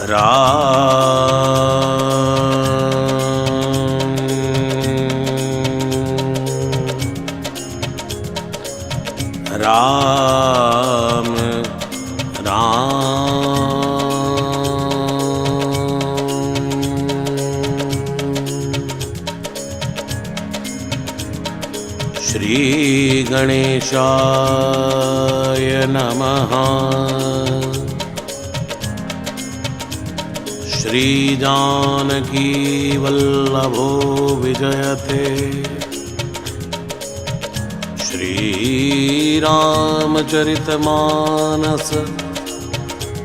राम राम श्री गणेशाय नमः। श्री जानकी वल्लभो विजयते। श्री रामचरितमानस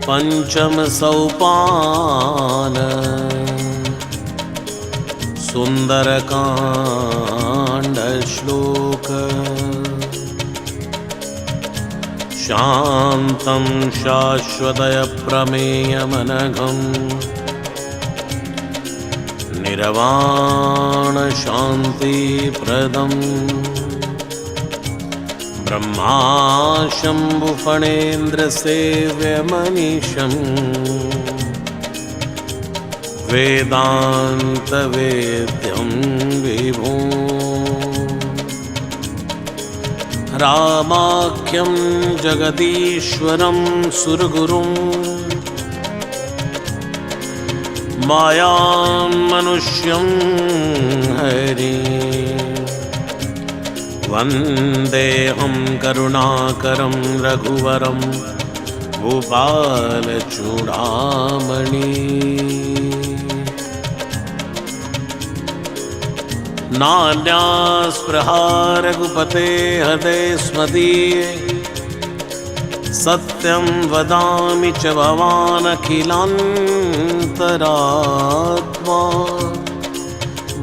पंचम सोपान। सुंदरकांड श्लोक। शांतं शाश्वतय प्रमेयमनघम् निर्वाण शांति प्रदम् ब्रह्मा शंभु फणेन्द्र सेव्यमनीशम् वेदांत वेद्यं विभुं रामाख्यं जगदीश्वरं सुरगुरुं मायां मनुष्यं हरिं वन्देऽहं करुणाकरं रघुवरं भूपालचूडामणि। नान्यास्पृहा रघुपते हृदये स्मदीये। सत्यं वदामि च भवान् अखिलान्तरात्मा।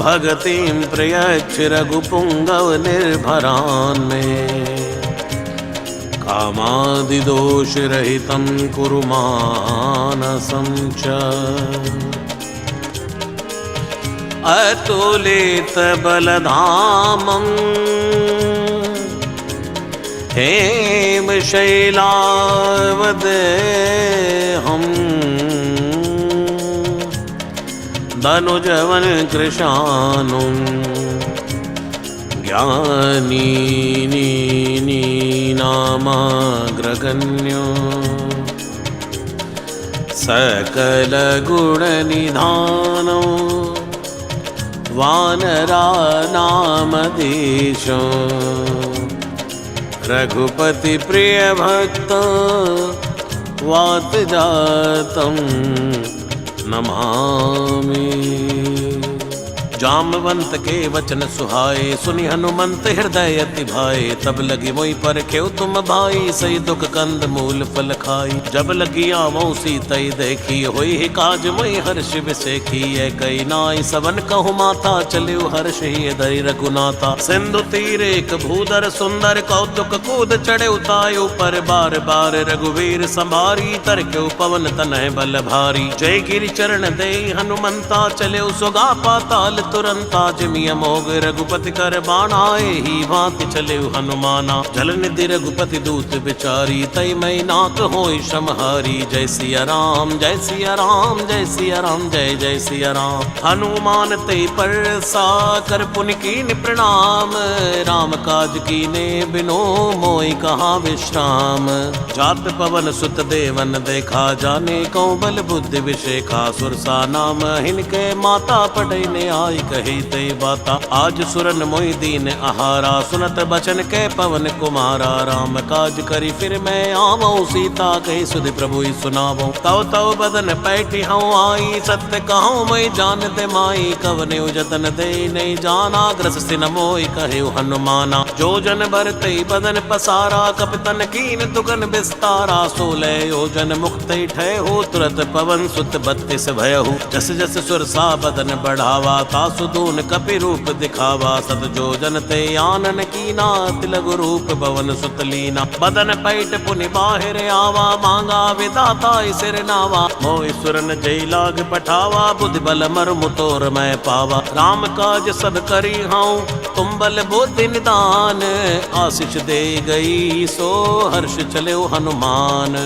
भगतिं प्रयच्छ रघुपुङ्गव निर्भरान् मे। कामादिदोषरहितं कुरु मानसं च। अतुलितबलधामं हेमशैलावदेहम् धनुजवन कृशानुं ज्ञानीनामाग्रगण्यो सकलगुणनिधानो वानरानामधीशो रघुपति प्रिय भक्त वातजातं नमामि। जामवंत के वचन सुहाए सुनि हनुमंत हृदय अति भाए। तब लगी मोहि परखेउ तुम भाई सही दुख कंद मूल फल खाई। जब लगी आवो सीतई देखी होई ही काज मोहि हर्ष विसेखी। कई नाई सबन कहु माथा चलिउ हर्ष ही धरि रघुनाथा। सिंधु तीर एक भूधर सुंदर कौतुक कूद चढ़े उतायु पर बार बार रघुवीर संभारी। तरकेउ पवन तनय बल भारी। जय गिरि चरण दे हनुमंता चलिउ सुगा पाताल तुरंता। जिमिय मोग रघुपति कर बाणाए ही भांति चले हनुमाना। जल निधि रघुपति दूत बिचारी तई मई नाक होई समहारी। जय सिया राम जय सिया राम जय सिया राम जय जय सिया राम। हनुमान ते परसा कर पुनि कीन प्रणाम। राम काज कीने बिनो मोहि कहा विश्राम। जात पवन सुत देवन देखा जाने कौ बल बुद्धि विशेखा। सुरसा नाम हिनके माता पढ़ई ने आई कही तई बाता। आज सुरन मोहि दीन आहारा सुनत बचन के पवन कुमारा। राम काज करी फिर मैं आवऊं सीता कही सुधि प्रभु ही सुनावो। तव तव बदन पैठी हूँ आई सत्य कहूँ मैं जान दे माई। कवने जतन दे नहीं जाना ग्रस सिन मोहि कहे हनुमाना। जो जन भरते बदन पसारा कपितन कीन दुगन विस्तारा। 16 योजन मुक्त ठय हो तुरत पवन सुत 32 भयहु। जस जस सुरसा बदन बढ़ावा सुदून कपि रूप दिखावा। सत जो जनते आनन कीना तिलगु रूप भवन सुतलीना। बदन पैठ पुनि बाहिर आवा मांगा विदाता सिर नावा। मोहि सुरन जय लाग पठावा बुद्धि बल मर मुतोर मैं पावा। राम काज सब करी हूँ तुम बल बुद्धि निदान। आशीष दे गई सो हर्ष चले हनुमान।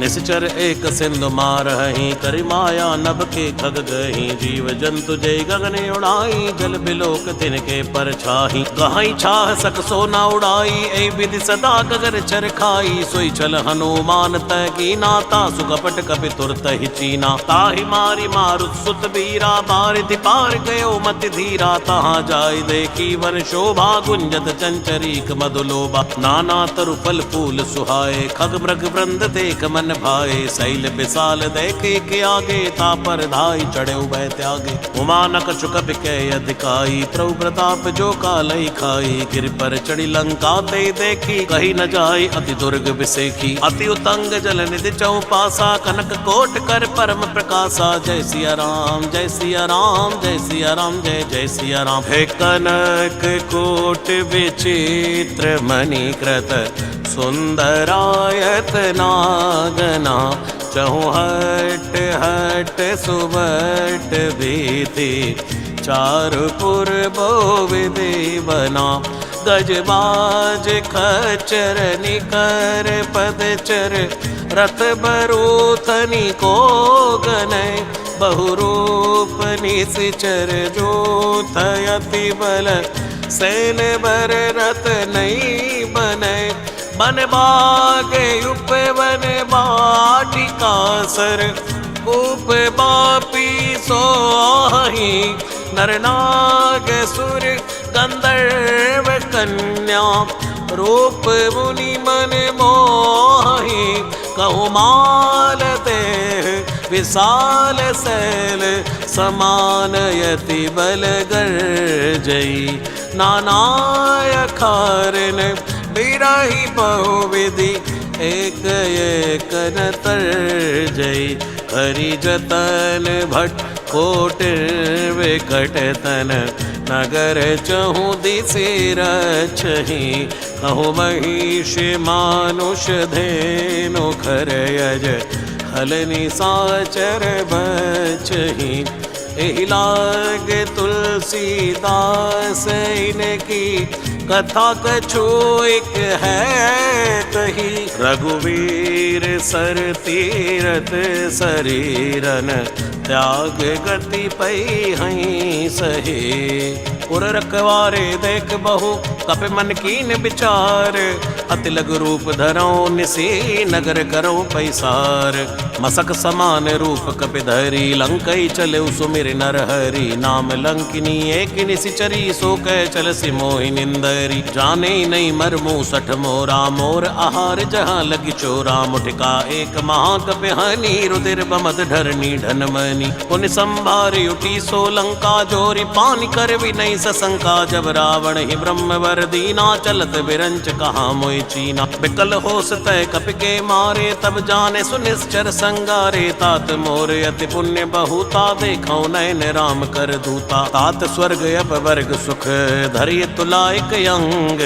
निश्चर एक सिंधु मारही करि माया नभ के खग गही। जीव जंतु जय गगन उड़ाई जल बिलोक तिनके पर छाही। कहाई छाह सक सोना उड़ाई ऐ विधि सदा गगर चर खाई। सोई चल हनुमान तय की नाता सुकपट कपि तुरत ही चीना। ताहि मारी मारुत सुत बीरा बारिधि पार गयो मति धीरा। तहाँ जाय देखी वन शोभा गुंजत चंचरीक मधुलोभा। नाना तरु फल फूल सुहाए खग मृग वृंद देख मन भाए। शैल विशाल देखे के आगे तापर धाई चढ़े उभय त्यागे। उमानक चुकप के अधिकाई प्रभु प्रताप जो कालई खाई। गिर पर चढ़ी लंका ते देखी कही न जाय अति दुर्ग विसेखी। अति उतंग जल निधि चौपासा कनक कोट कर परम प्रकाशा। जय सिया राम जय सिया राम जय सिया राम जय जय सिया राम। हे कनक कोट विचित्र मणिकृत सुंदरायत नागना। चौहट हट सुबट भीति चारुपुर बोविदे बना। गजबाज खच्चर निकर पदचर रथ बरूथनी को गनय। बहुरूप निश्चर जो थयति बल सैन बर रथ नहीं बनय। बन बाग उपवन बाटिका सर उप बापी सोही। नर नाग सुर गंधर्व कन्या रूप मुनि मन मोही। कहुमाल देह विशाल शैल समान यति बल गर्जई। नानाय खारन बिरही बहुविधि एक एक न तर्जई। हरि जतन भट कोट विकट तन नगर चहु दिशि रक्षहि। कहु महिष मानुष धेनु खर यज हल निशाचर बचहि। एहि लाग तुलसीदास इनकी कथा कछु एक है कही। रघुवीर सर तीरथ शरीरन त्याग गति पई हई सहे। उर रखवारे देख बहु कपि मन कीन विचार। अति लघु रूप धरो निसी नगर करो पैसार। मसक समान रूप कपि धरी लंकई चले सुमिर नर हरि। नाम लंकिनी एक निशिचरी सो कह चल सी मोहि निंदरी। जाने नहीं मरमु सठ मोरा मोर आहार जहाँ लगी चोरा। मुठिका एक महाकपि हनी रुधिर बमद ढरनी ढन मनी। पुन संभारी उठी सो लंका जोरी पानी कर भी नहीं सशंका। जब रावण ही ब्रह्म वर दीना चलत विरंच कहा मोहि चीना। बिकल होस तय कपि के मारे तब जाने सुनिश्चर संगारे। तात मोर अति पुण्य बहुता देखौ नयन राम कर दूता। तात स्वर्ग अपवर्ग सुख धरिय तुलायक अंग।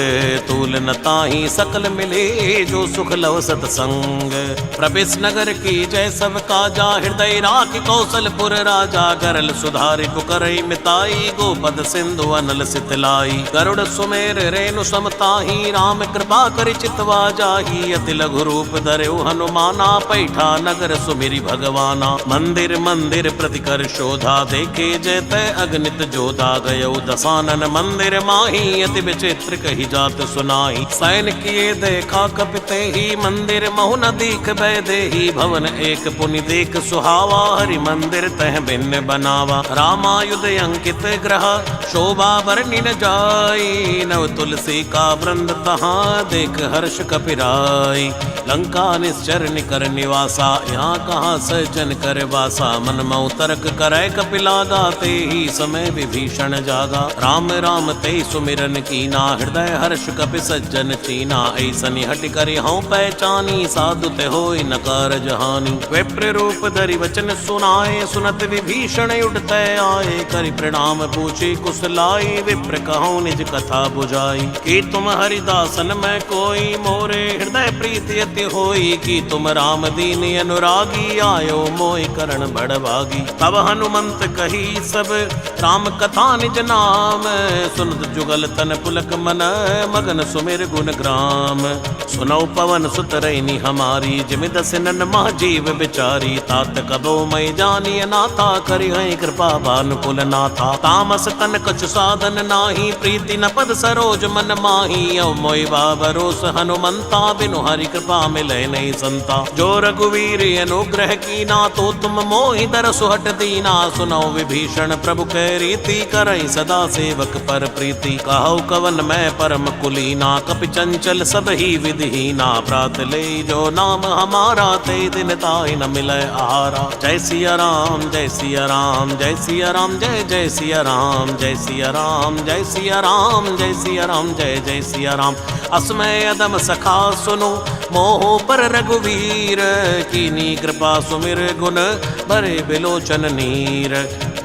तूल न ताहि सकल मिले जो सुख लव सतसंग। प्रवेश नगर की जय सब काजा हृदय राख कौशलपुर राजा। गरल सुधारि पुकरई मिताई गोपद सिंधु अनल सितलाई। गरुड़ सुमेर रेणु समताही राम कृपा करि चितवा जाही। अति लघु रूप धरऊ हनुमाना पैठा नगर सुमिरि भगवाना। मंदिर मंदिर प्रतिकर शोधा देखे जयते अगणित जोधा। गयौ दसानन मंदिर माही अति विचित्र कही जात सुनाई। सैन किए देखा कपिते ही मंदिर महु न दीख भय देही। भवन एक पुनि देख सुहावा हरि मंदिर तह भिन्न बनावा। रामायुध अंकित ग्रह शोभा वर्णि न जाई। नव तुलसी का वृंद तहाँ देख हर्ष कपिराई। लंका निश्चर निकर निवासा यहाँ कहाँ सज्जन कर वासा। मन मऊ तर्क करे कपिला गाते ही समय विभीषण जागा। राम राम ते सुमिरन कीना हृदय हर्ष कपि सज्जन चीना। ऐसनि हटि करि हऊँ पहचानी साधु ते होई न कारज हानि। विप्र रूप धरि वचन सुनाए सुहाए सुनत विभीषण उठते आए, करि प्रणाम पूछी कुशलाई, विप्र कहूँ निज कथा बुझाई। कि तुम हरिदासन में कोई, मोरे हृदय प्रीति अति होई, कि तुम राम दीन अनुरागी, आयो मोहि करण बड़भागी। तब हनुमंत कही सब राम कथा निज नाम, सुनत जुगल तन पुलक मन, मगन सुमिर गुण ग्राम। सुनौ पवन सुत रैनी हमारी, जिमि दस नन मह जीव बिचारी। तात कबो मई जानिय नाथा, करि हैं कृपा भानुकुल नाथा। तामस तन कछु साधन नाही, प्रीति न पद सरोज मन माही। अव मोहि भरोस हनुमंता, बिनु हरि कृपा मिलै नहीं संता। जो रघुवीर अनुग्रह कीना, तो तुम मोहि दरसु हट दीना। सुनौ विभीषण प्रभु कै रीति, करई सदा सेवक पर प्रीति। कहौ कवन मैं परम कुलीना, कपि चंचल सब ही विधिहीना। प्रात ले जो नाम हमारा, ते दिन ताहि न मिलै आहारा। जय सिया राम जय सिया राम, जय सिया राम जय जय सिया राम, जय सिया राम जय सिया राम, जय सिया राम जय जय सिया राम। असमय अदम सखा सुनो, मोह पर रघुवीर। कीनी कृपा सुमिर गुण, भरे बिलोचन नीर।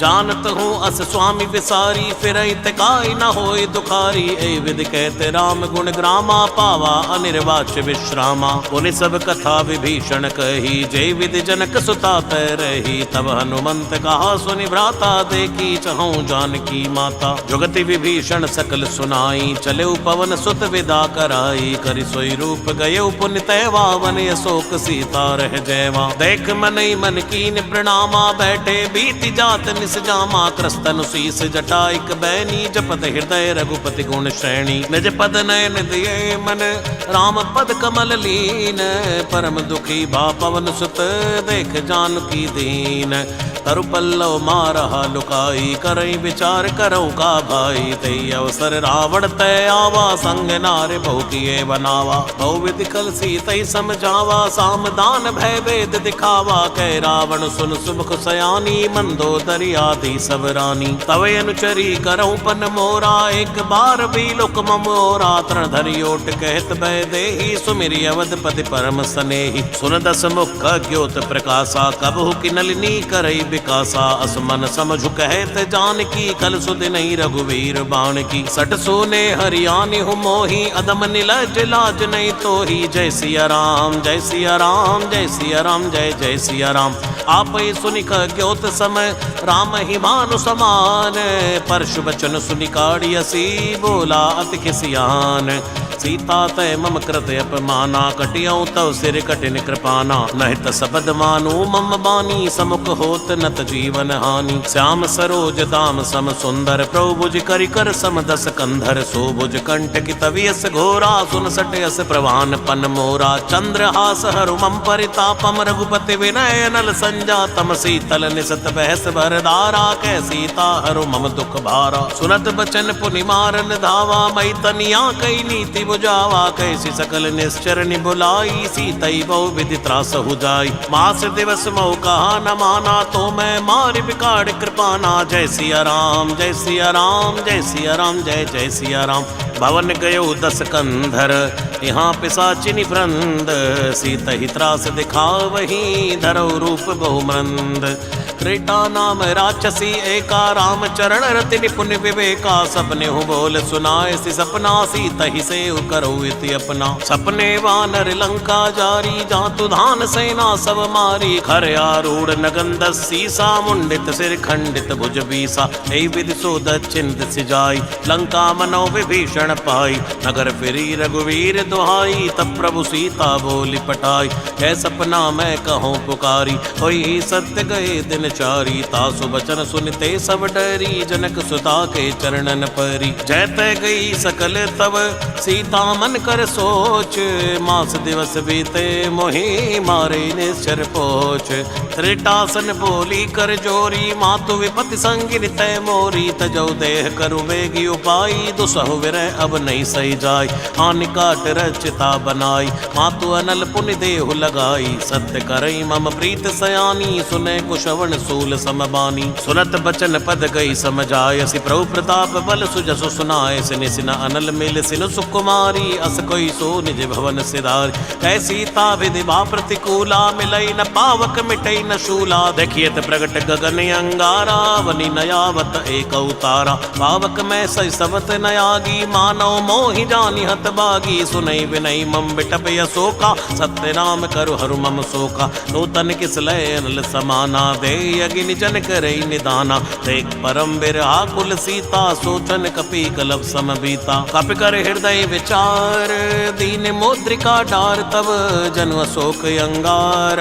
जानत हूँ अस स्वामी विसारी, फिरई तिकाई न होय दुखारी। ए विधि कहते राम गुण ग्रामा, पावा अनिर्वाच्य विश्रामा। पुनि सब कथा विभीषण कही, जय विधि जनक सुता तै रही। तब हनुमंत कहा सुनि भ्राता, देखी चहु जानकी माता। जुगति विभीषण सकल सुनाई, चले पवन सुत विदा कराई। करि सोई रूप गये पुनि तैवा, वन अशोक सीता रह जयवा। देख मनई मन कीन प्रणामा, बैठे बीति जात निस जामा। क्रस्तन शीस जटाइक बैनी, जपत हृदय रघुपति गुण श्रेणी। निज पद नयन दिए मन, राम पद कमल लीन। परम दुखी भा पवन सुत, देख जानकी दीन। तरु पल्लव मारहा लुकाई, करई विचार करौ का भाई। तई अवसर रावण तय आवा, संग नारे बहु किए बनावा। बहु विधि कल सीतई समझावा, सामदान भय वेद दिखावा। कह रावण सुन सुमुख सयानी, मंदोदरी आदि सब रानी। तवे अनुचरी करौ पन मोरा, एक बार भी लुक मोरा। तरण धरि ओट कहत भय देहि, सुमिरि अवधपति परम स्नेहि। सुन दस मुख ज्योत प्रकाशा, कबहु की नलिनी करई विकासा। असमन समझु कहत जानकी, कल सुदिनहि रघुवीर बाणकी। सट सोने हरियाणि हु मोहि, अदम निलज लाज नहीं तोहि। जय सिया राम जय सिया राम, जय सिया राम जय जय सिया राम। आपै सुनिक ज्योत समय, राम ही मानु समान। परशु बचन सुनि काढ़ियसी, बोला अति खिसियान। सीता तय मम कृत अपमाना, कटियौ तव सिर कठिन कृपाना। नहित सबद मानु मम बानी, समुख होत नत जीवन हानि। श्याम सरोज दाम सम सुंदर, प्रभु भुज करि कर सम दस कंधर। सो भुज कंठ की तवियस घोरा, सुन सटयस प्रवान पन मोरा। चंद्रहास हरु मम परितापम, रघुपति विनय नल संजातम। शीतल निसत बहस भरदारा, कै सीता हरु मम दुख भारा। सुनत बचन पुनि मारन धावा, मई तनिया कई नीति बुझावा। कैसी सकल निश्चर निबुलाई, सीतई बहु विधि त्रास हो जाई। मास दिवस मऊ कहा न माना, तो मैं मारि बिगाड़ कृपाना। जय सिया राम जय सिया राम, जय सिया राम जय जय सिया राम। भवन गयो दस कंधर, यहाँ पिशाचिनी वृंद। सीतहि त्रास दिखावही, धरौ रूप बहुमंद। त्रेता नाम राक्षसी एका, राम चरण रति निपुण विवेका। सपने हु बोल सुनाए सि सपना, सीतहि से करो इति अपना। सपने वानर लंका जारी, जातु धान सेना सब मारी। खर आरूढ़ नगन सीसा, मुंडित सिर खंडित भुज बीसा। एहि विधि सो दक्षिण दिस जाई, लंका मनो विभीषण पाई। नगर फिरी रघुवीर दुहाई, तब प्रभु सीता बोली पटाई। कै सपना मैं कहूँ पुकारी, होई सत्य गए दिन चारी। तासु बचन सुनते सब डरी, जनक सुता के चरणन परी। जैते गई सकल तब सीता मन कर सोच, मास दिवस बीते मोहि मारे निश्चर पोच। त्रिटासन बोली कर जोरी, मातु विपति संगिन तय मोरी। तजौ देह करु वेगी उपाई, दुसहु विरह अब नहीं सही जाय। हानि काट रचिता बनाई, मातु अनल पुनि देहु लगाई। सत्य करई मम प्रीत सयानी, सुने कुशवन सूल समबानी। सुनत बचन पद गई समझाय, सि प्रभु प्रताप बल सुजसु सुनाय। सिन सिन अनल मिल सिन सुकुमारी, अस कोई सो निज भवन सिधार। कैसी ता विधि बा प्रतिकूला, मिलई न पावक मिटई न शूला। देखियत प्रगट गगन अंगारा, वनि नयावत एक उतारा। पावक में सई सबत नयागी, मानव मोहि जानि हत बागी। सुनई विनई मम बिटप यशोका, सत्य नाम करु हरु मम शोका। नूतन किस लय अनल समाना, दे अगिन जन करई निदाना। देख परम बिरहा कुल सीता, सोचन कपि कलप सम बीता। कपि कर हृदय विचार, दीन मुद्रिका डार। तब जन अशोक अंगार,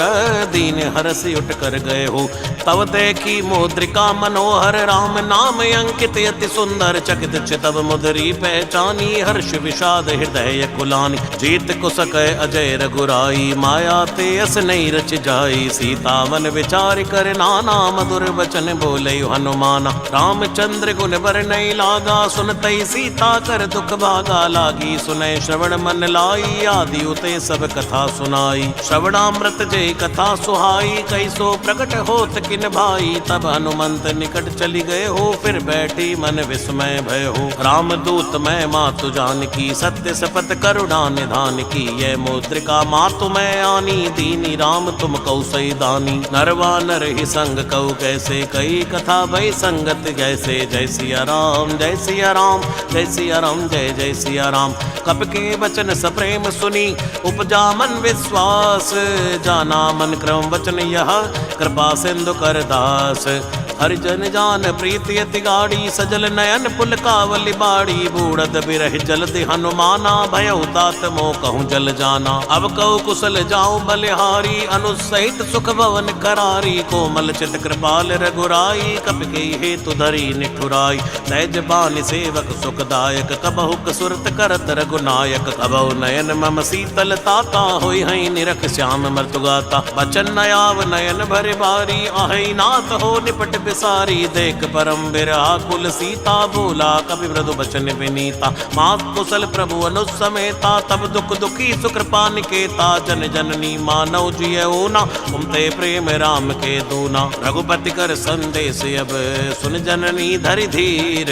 दीन हरस उठ कर गए हो। तब देखी मुद्रिका मनोहर, राम नाम अंकित अति सुंदर। चकित चितव मुदरी पहचानी, हर्ष विषाद हृदय कुलानी। जीत कुसक अजय रघुराई, माया ते अस नहीं रच जाई। सीता मन विचार कर नाना, मधुर वचन बोले हनुमाना। रामचंद्र गुण बर नहीं लागा, सुनतई सीता कर दुख भागा। लागी सुनय श्रवण मन लाई, आदि उते सब कथा सुनाई। श्रवणामृत जय कथा सुहाई, कैसो प्रकट होत किन भाई। तब हनुमंत निकट चली गए हो, फिर बैठी मन विस्मय भय हो। रामदूत मैं मातु जानकी, सत्य शपथ करुणा निधान की। ये मुद्रिका मातु मैं आनी, दीनी राम तुम कौ सही दानी। नरवा नर ही संग कऊ कैसे, कई कथा भई संगत जैसे। जय सिया राम जय सिया राम, जय सिया राम जय जय सिया राम। कप के वचन सप्रेम सुनी, उपजा मन विश्वास। जाना मन क्रम वचन यह, कृपा सिंधु कर दास। हरिजन जान प्रीति अति गाड़ी, सजल नयन पुल कावली बाड़ी। बूढ़द बिरह जलदि हनुमाना, भयउ तात मोह कहूँ जल जाना। अब कहु कुशल जाऊं बलिहारी, अनुसहित सुख भवन करारी। कोमल चित कृपाल रघुराई, कपि के हेतु धरी निठुराई। सहज बानी सेवक सुखदायक, कबहु सुरत करत रघुनायक। कबहु नयन मम शीतल ताता, होई हई निरख श्याम मृतुगाता। बचन नयाव नयन भर बारी, आहई नाथ हो निपट बिसारी। देख परम बिरहा कुल सीता, बोला कपि मृदु बचन विनीता। मात कुशल प्रभु अनुसमेता, तब दुख दुखी सुकृपा निकेता। जन जननी मानव जियऊ ना, उमते प्रेम राम के दूना। रघुपति कर संदेश अब, सुन जननी धरि धीर।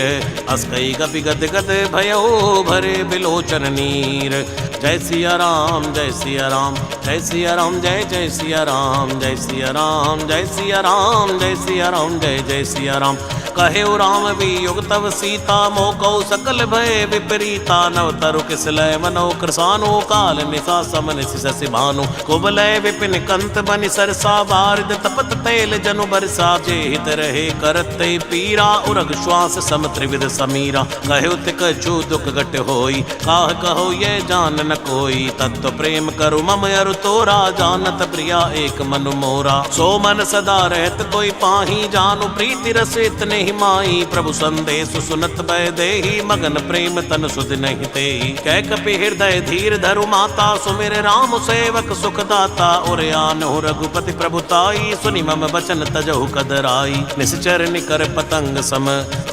अस कई कपि गद गद भयो, भरे बिलोचन नीर। जय सिया राम जय सिया राम, जय सिया राम जय जय सिया राम। जय सिया राम जय सिया राम, जय सिया राम जय जय सिया राम। कहे राम वियोग तव सीता, मोकौ सकल भय विपरीता। नव तरु किस लय मनो कृसानो, काल निशा समन शशि भानु। कुबलय विपिन कंत बनि सरसा, बारिद तपत तैल जनु बरसा। जे हित रहे करत पीरा, उरग श्वास सम त्रिविध समीरा। कहे तिक छू दुख घट होई, काह कहो ये जान न कोई। तत्व प्रेम करु मम अरु तोरा, जानत प्रिया एक मनु मोरा। सो मन सदा रहत कोई पाही, जानु प्रीति रस इतने ही माई। प्रभु संदेश सुनत भय देहि, मगन प्रेम तन सुध नहीं तेहि। कह कपि हृदय धीर धरु माता, सुमिर राम सेवक सुखदाता। और आनहु रघुपति प्रभुताई, सुनि मम वचन तजहु कदराई। निश्चर निकर पतंग सम,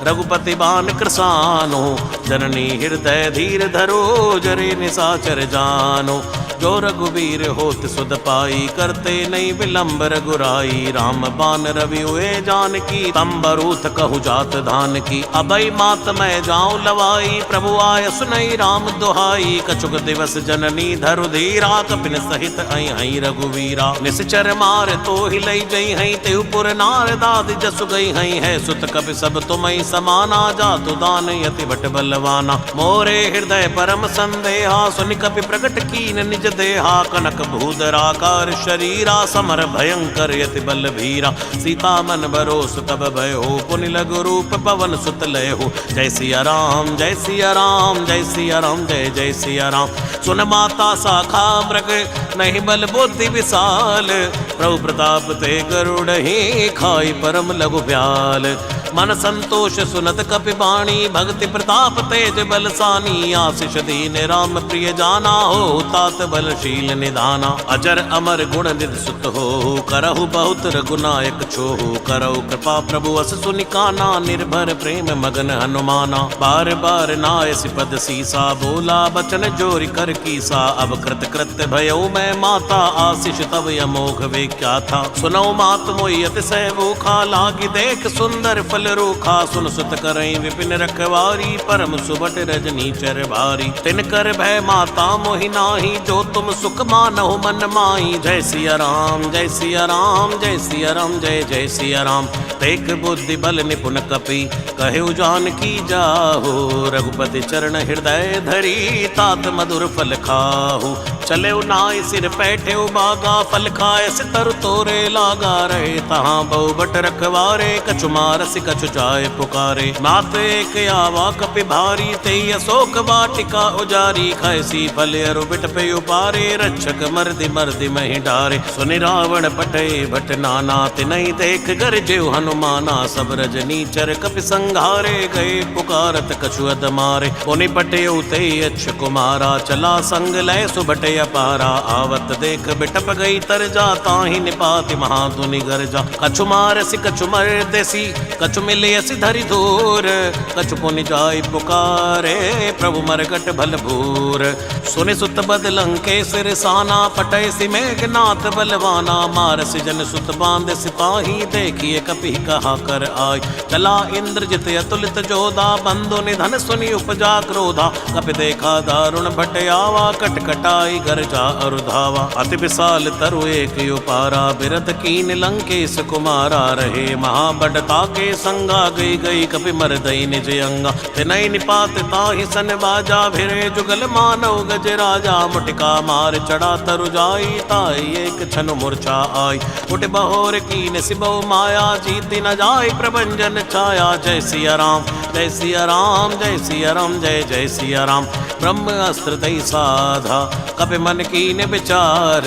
रघुपति बान कृसानो। जननी हृदय धीर धरो, जरे निशाचर जानो। जो रघुवीर होत सुध पाई, करते नहीं विलंब रघुराई। राम बान रवि हुए जानकी, तंबरूथ कहु जात धान की। अभय मात मैं जाऊं लवाई, प्रभु आय सुनई राम दुहाई। कछुक दिवस जननी धरु धीरा, कपिन सहित आई हई रघुवीरा। निश्चर मार तो हिलई जई हई, तेहुपुर नार दाद जसु गई हई। है सुत कपि सब तुमई समाना, जातु दान यति भट बलवाना। मोरे हृदय परम संदेहा, सुनि कपि प्रकट कीन निज देहा। कनक भूधराकार शरीरा, समर भयंकर यति बल भीरा। सीता मन भरोस तब भय हो, पुनि लघु रूप पवन सुत लय हो। जय सिया राम जय सिया राम, जय सिया राम जय जय सिया राम। सुन माता शाखा मृग, नहीं बल बुद्धि विशाल। प्रभु प्रताप ते गरुड़ ही, खाई परम लघु ब्याल। मन संतोष सुनत कपि बाणी, भक्ति प्रताप तेज बलसानी। आशीष दीन राम प्रिय जाना, हो तात बलशील निधाना। अजर अमर गुण निधि सुत हो, करहु बहुत रघुनायक छोहु। करहु कृपा प्रभु अस सुनिकाना, निर्भर प्रेम मगन हनुमाना। बार बार नाय सिपद सीसा, बोला बचन जोरि कर कीसा। अब कृत कृत्य भयो मैं माता, आशीष तब अमोघ वे क्या था। सुनौ मात मोहि अतिशय भूखा, लागी देख सुंदर फल रूखा। सुन सुत करई विपिन रखवारी, परम सुबट रजनी चर भारी। तिन कर भय माता मोहि नाही, जो तुम सुख मानहु मन माही। जय सिया राम जय सिया राम, जय सिया राम जय जय सिया राम। तेक बुद्धि बल निपुण कपि, कहु जानकी जाहु। रघुपति चरण हृदय धरी, तात मधुर फल खाहु। चले नाय सिर पैठे बागा, फल खाए सितर तोरे लागा। रहे तहाँ बहु बट रखवारे, कछु मारसी कछु जाय पुकारे। मात एक आवा कपि भारी, ते अशोक वाटिका उजारी। खैसी फल अरु बिट पे उपारे, रक्षक मर्दि मर्दि महि डारे। सुनि रावण पटे भट नाना, तिनहि देख गरजेउ हनुमाना। सब रजनी चर कपि संघारे, गए पुकारत कछु अद मारे। पुनि पटेउ ते अच्छ कुमारा, चला संग लय सुबटे अपारा। आवत देख बिटप गई तरजा, ताहि निपाति महाधुनि गरजा। कछु मारसी कछु मर्देसी, कछु मिलियसि धरि धूर। कछु पुनि जाय पुकारे, प्रभु मरगट भल भूर। सुनि सुत बद लंकेश रिसाना, पटैसि मेघनाथ बलवाना। मारसि जन सुत बांध सिपाही, देखिए कपि कहा कर आय। चला इंद्रजित अतुलित जोधा, बंधु निधन सुनि उपजा क्रोधा। कपि देखा दारुण भट आवा, कटकटाई गरजा अरु धावा। अति विशाल तरु एक उपारा, बिरध कीन लंकेश कुमारा। रहे महाबड़ता के संगा, गई गई कपि मरदई निज अंगा। तिनहि निपात ताहि सन बाजा, भिरे जुगल मानव गज राजा। मुटिका मार चढ़ा तरु जाई, ताई एक छन मूर्छा आई। उठ बहोर कीन सिबो माया, जीति न जाय प्रभंजन छाया। जय सिया राम जय सिया राम, जय सिया राम जय जय सिया राम। ब्रह्म अस्त्र दई साधा, कपि मन कीन विचार।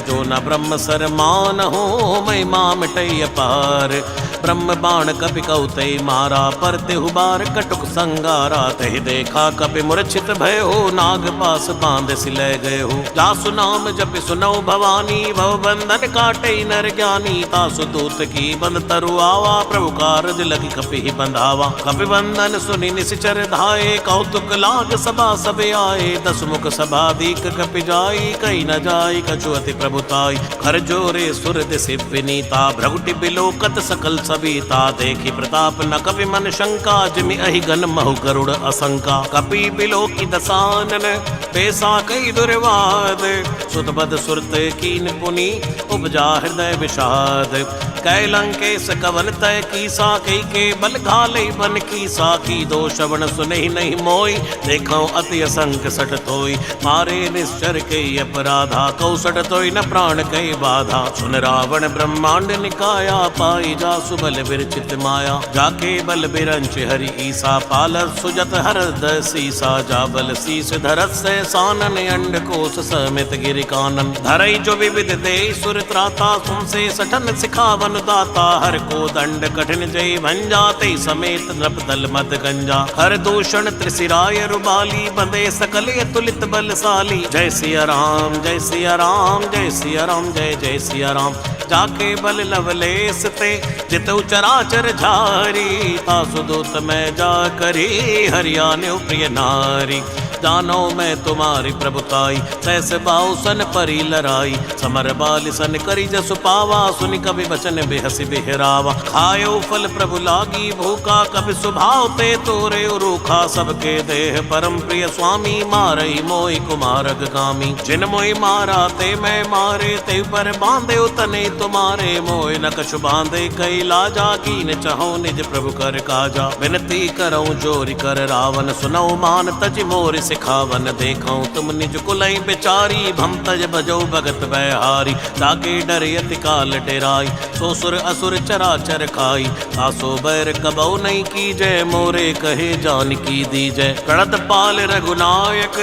जो न ब्रह्म सर मान हो, महिमा मिटई अपार। ब्रह्म बाण कपि कौतै मारा, परते हुबार कटुक संगारा। तहि देखा कपि मूर्छित भय हो, नाग पास बांध सिलै गए हो। जासु नाम जपि सुनौ भवानी, भव बंधन काटै नर ज्ञानी। तासु दूत की बंध तरु आवा, प्रभु कारज लगी कपि ही बंधावा। कपि बंधन सुनि निशिचर धाये, कौतुक लाग सभा सब आए। दस मुख सभा दीक कपि जाई, कही न जाई कछु अति प्रभुताई। कर जोरे सुर दिसि विनीता, भ्रगुटि बिलोकत सकल सबीता। देखी प्रताप न कपि मन शंका, जिमि अहि गन महु गरुड़ असंका। कपि बिलोकी दसानन, पेसा कई दुर्वाद। सुत बद सुरत कीन पुनि, उपजा हृदय विषाद। कै लंकेश कवन तय कीसा, कई के बल घाले बन कीसा। की दो श्रवण सुनहि नहीं मोई, देखौ अति असंख सट तोई। मारे निश्चर के अपराधा, कौसट तोई न प्राण कई बाधा। सुन रावण ब्रह्मांड निकाया, पाई जासु बल विरचित माया। जाके बल बिरंच हरि ईसा, पालत सुजत हरद सीसा। जा बल शीस धरत से सानन, अंड कोश समित गिरि कानन। धरई जो विविध दे सुर त्राता, तुमसे सठन सिखावन दाता। हर को दंड कठिन जय भंजा, ते समेत नृप दल मद गंजा। हर दूषण त्रिशिराय रुबाली, बंदे सकल अतुलित बलशाली। जय सिया राम जय सिया राम, जय सिया राम जय जय सिया राम। जाके बल लवलेस ते, जितु चराचर झारी। तासु दूत मैं जा करी, हरियाण्यो प्रिय नारी। जानो मैं तुम्हारी प्रभुताई, सहस बाहु सन परी लराई। समर बाल सन करी जसु पावा, सुनि कवि बचन बेहसी बिहरावा। खायो फल प्रभु लागी भूखा, कवि सुभाव ते तोरे रूखा। सबके देह परम प्रिय स्वामी, मारई मोहि कुमारग गामी। जिन मोहि मारा ते मैं मारे, ते पर बांधे तने तुम्हारे। मोहि न कछु बांधे कई लाजा, कीन चहो निज प्रभु कर काजा। विनती करऊं जोरि कर रावण, सुनौ मान तज मोर सिखावन। देखऊं तुम निज कुलई बेचारी, भम तज भजो भगत बैहारी। ताके डर यति काल डेराई, सो सुर असुर चराचर खाई। आसो बैर कबौ नहीं की जय, मोरे कहे जानकी दीजय। प्रणत पाल रघुनायक,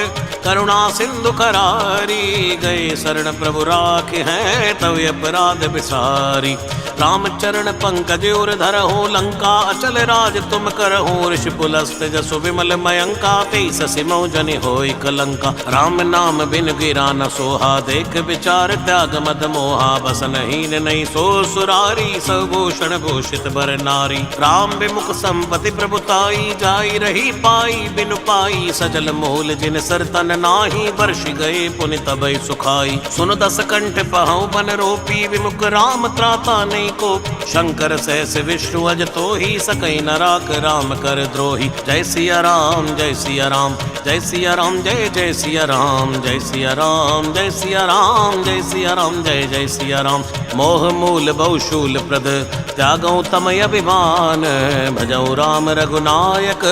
करुणा सिंधु करारी। गए शरण प्रभु राख हैं, तव अपराध विसारी। राम चरण पंकज उर धरहु लंका अचल राज तुम करहु ऋषि पुलस्त जसु विमल मयंका तेईस सिमौ जनि होई कलंका राम नाम बिन गिरा न सोहा देख विचार त्याग मद मोहा बसन हीन नहीं सो सुरारी सभूषण भूषित बर नारी राम विमुख संपत्ति प्रभुताई जाई रही पाई बिनु पाई सजल मूल जिन सरतन नाही वर्ष गए पुनि तबई सुखाई सुन दस कंठ पहु बन रोपी विमुख राम त्राता नहीं को शंकर सहस विष्णु अज तो ही सकई न राख राम कर द्रोही जय सिया राम जय सिया राम जय सिया राम जय जय सिया राम जय सिया राम जय सिया राम जय सिया राम जय जय सिया राम मोह मूल बहुशूल प्रद त्यागौ तमय अभिमान भजौ राम रघुनायक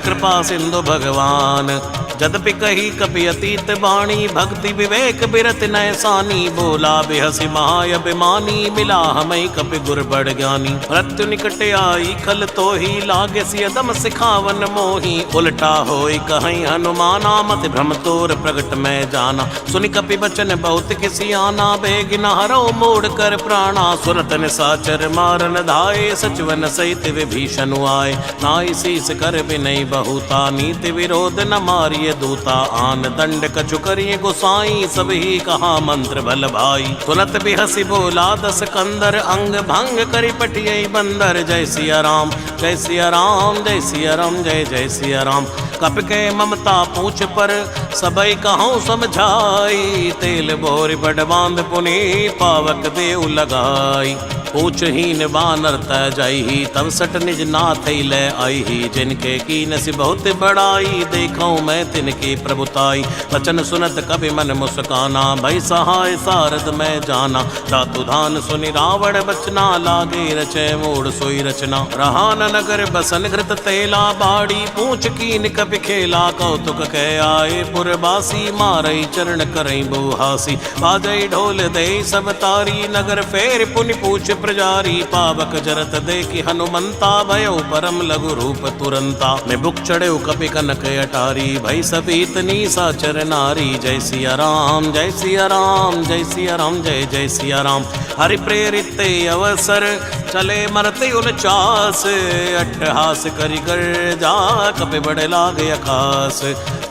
कृपा सिंधु भगवान जदपि कही कपि अतीत बाणी भक्ति विवेक बिरत नयसानी बोला बेहसी महाअभिमानी मिला हमें कपि गुर बड़ ज्ञानी मृत्यु निकट आई खल तो ही लागे सियदम सिखावन मोही उल्टा होई कहीं हनुमाना मत भ्रम तोर प्रगट में जाना सुनि कपि बचन बहुत किसी आना बेग न हरो मोड़ कर प्राणा सुरत निसाचर मारन धाये सचवन सहित विभीषण आए नाई शीस कर बिनई बहुता नीति विरोध न मारिय दूता आन दंड कछु करिए गोसाई सब ही कहा मंत्र बल भाई तुरत भी हसी बोला दस कंदर अंग भंग करी पटियई बंदर जय सिया राम जय सिया राम जय सिया राम जय जय सिया राम कप के ममता पूछ पर सबई कहूँ समझाई तेल बोर बड़ बांध पुनि पावक देव लगाई पूछहीन बानर तय जाई तब सट निज नाथ ले आई ही जिनके कीन सी बहुत बड़ाई देखूं मैं तिनकी प्रभुताई वचन सुनत कभी मन मुस्काना भई सहाय सारद में जाना धातु धान सुनि रावण बचना लागे रचे मूड सोई रचना रहान नगर बसन घृत तेला बाड़ी पूछ कीन कभी खेला कौतुक कह आए पुरबासी मारई चरण करई बुहासी बाजई ढोल दे सब तारी नगर फेर पुनि पूछ प्रजारी पावक जरत देखि हनुमंता भयो परम लघु रूप तुरंता में बुक चढ़े कपि कनक अटारी भई सबीत साचर नारी जय सिया राम जय सिया राम जय सिया राम जय जय सिया राम हरि प्रेरित अवसर चले मरते उनचास अट्ठहास करि कर जा कपि बड़े लागे अखास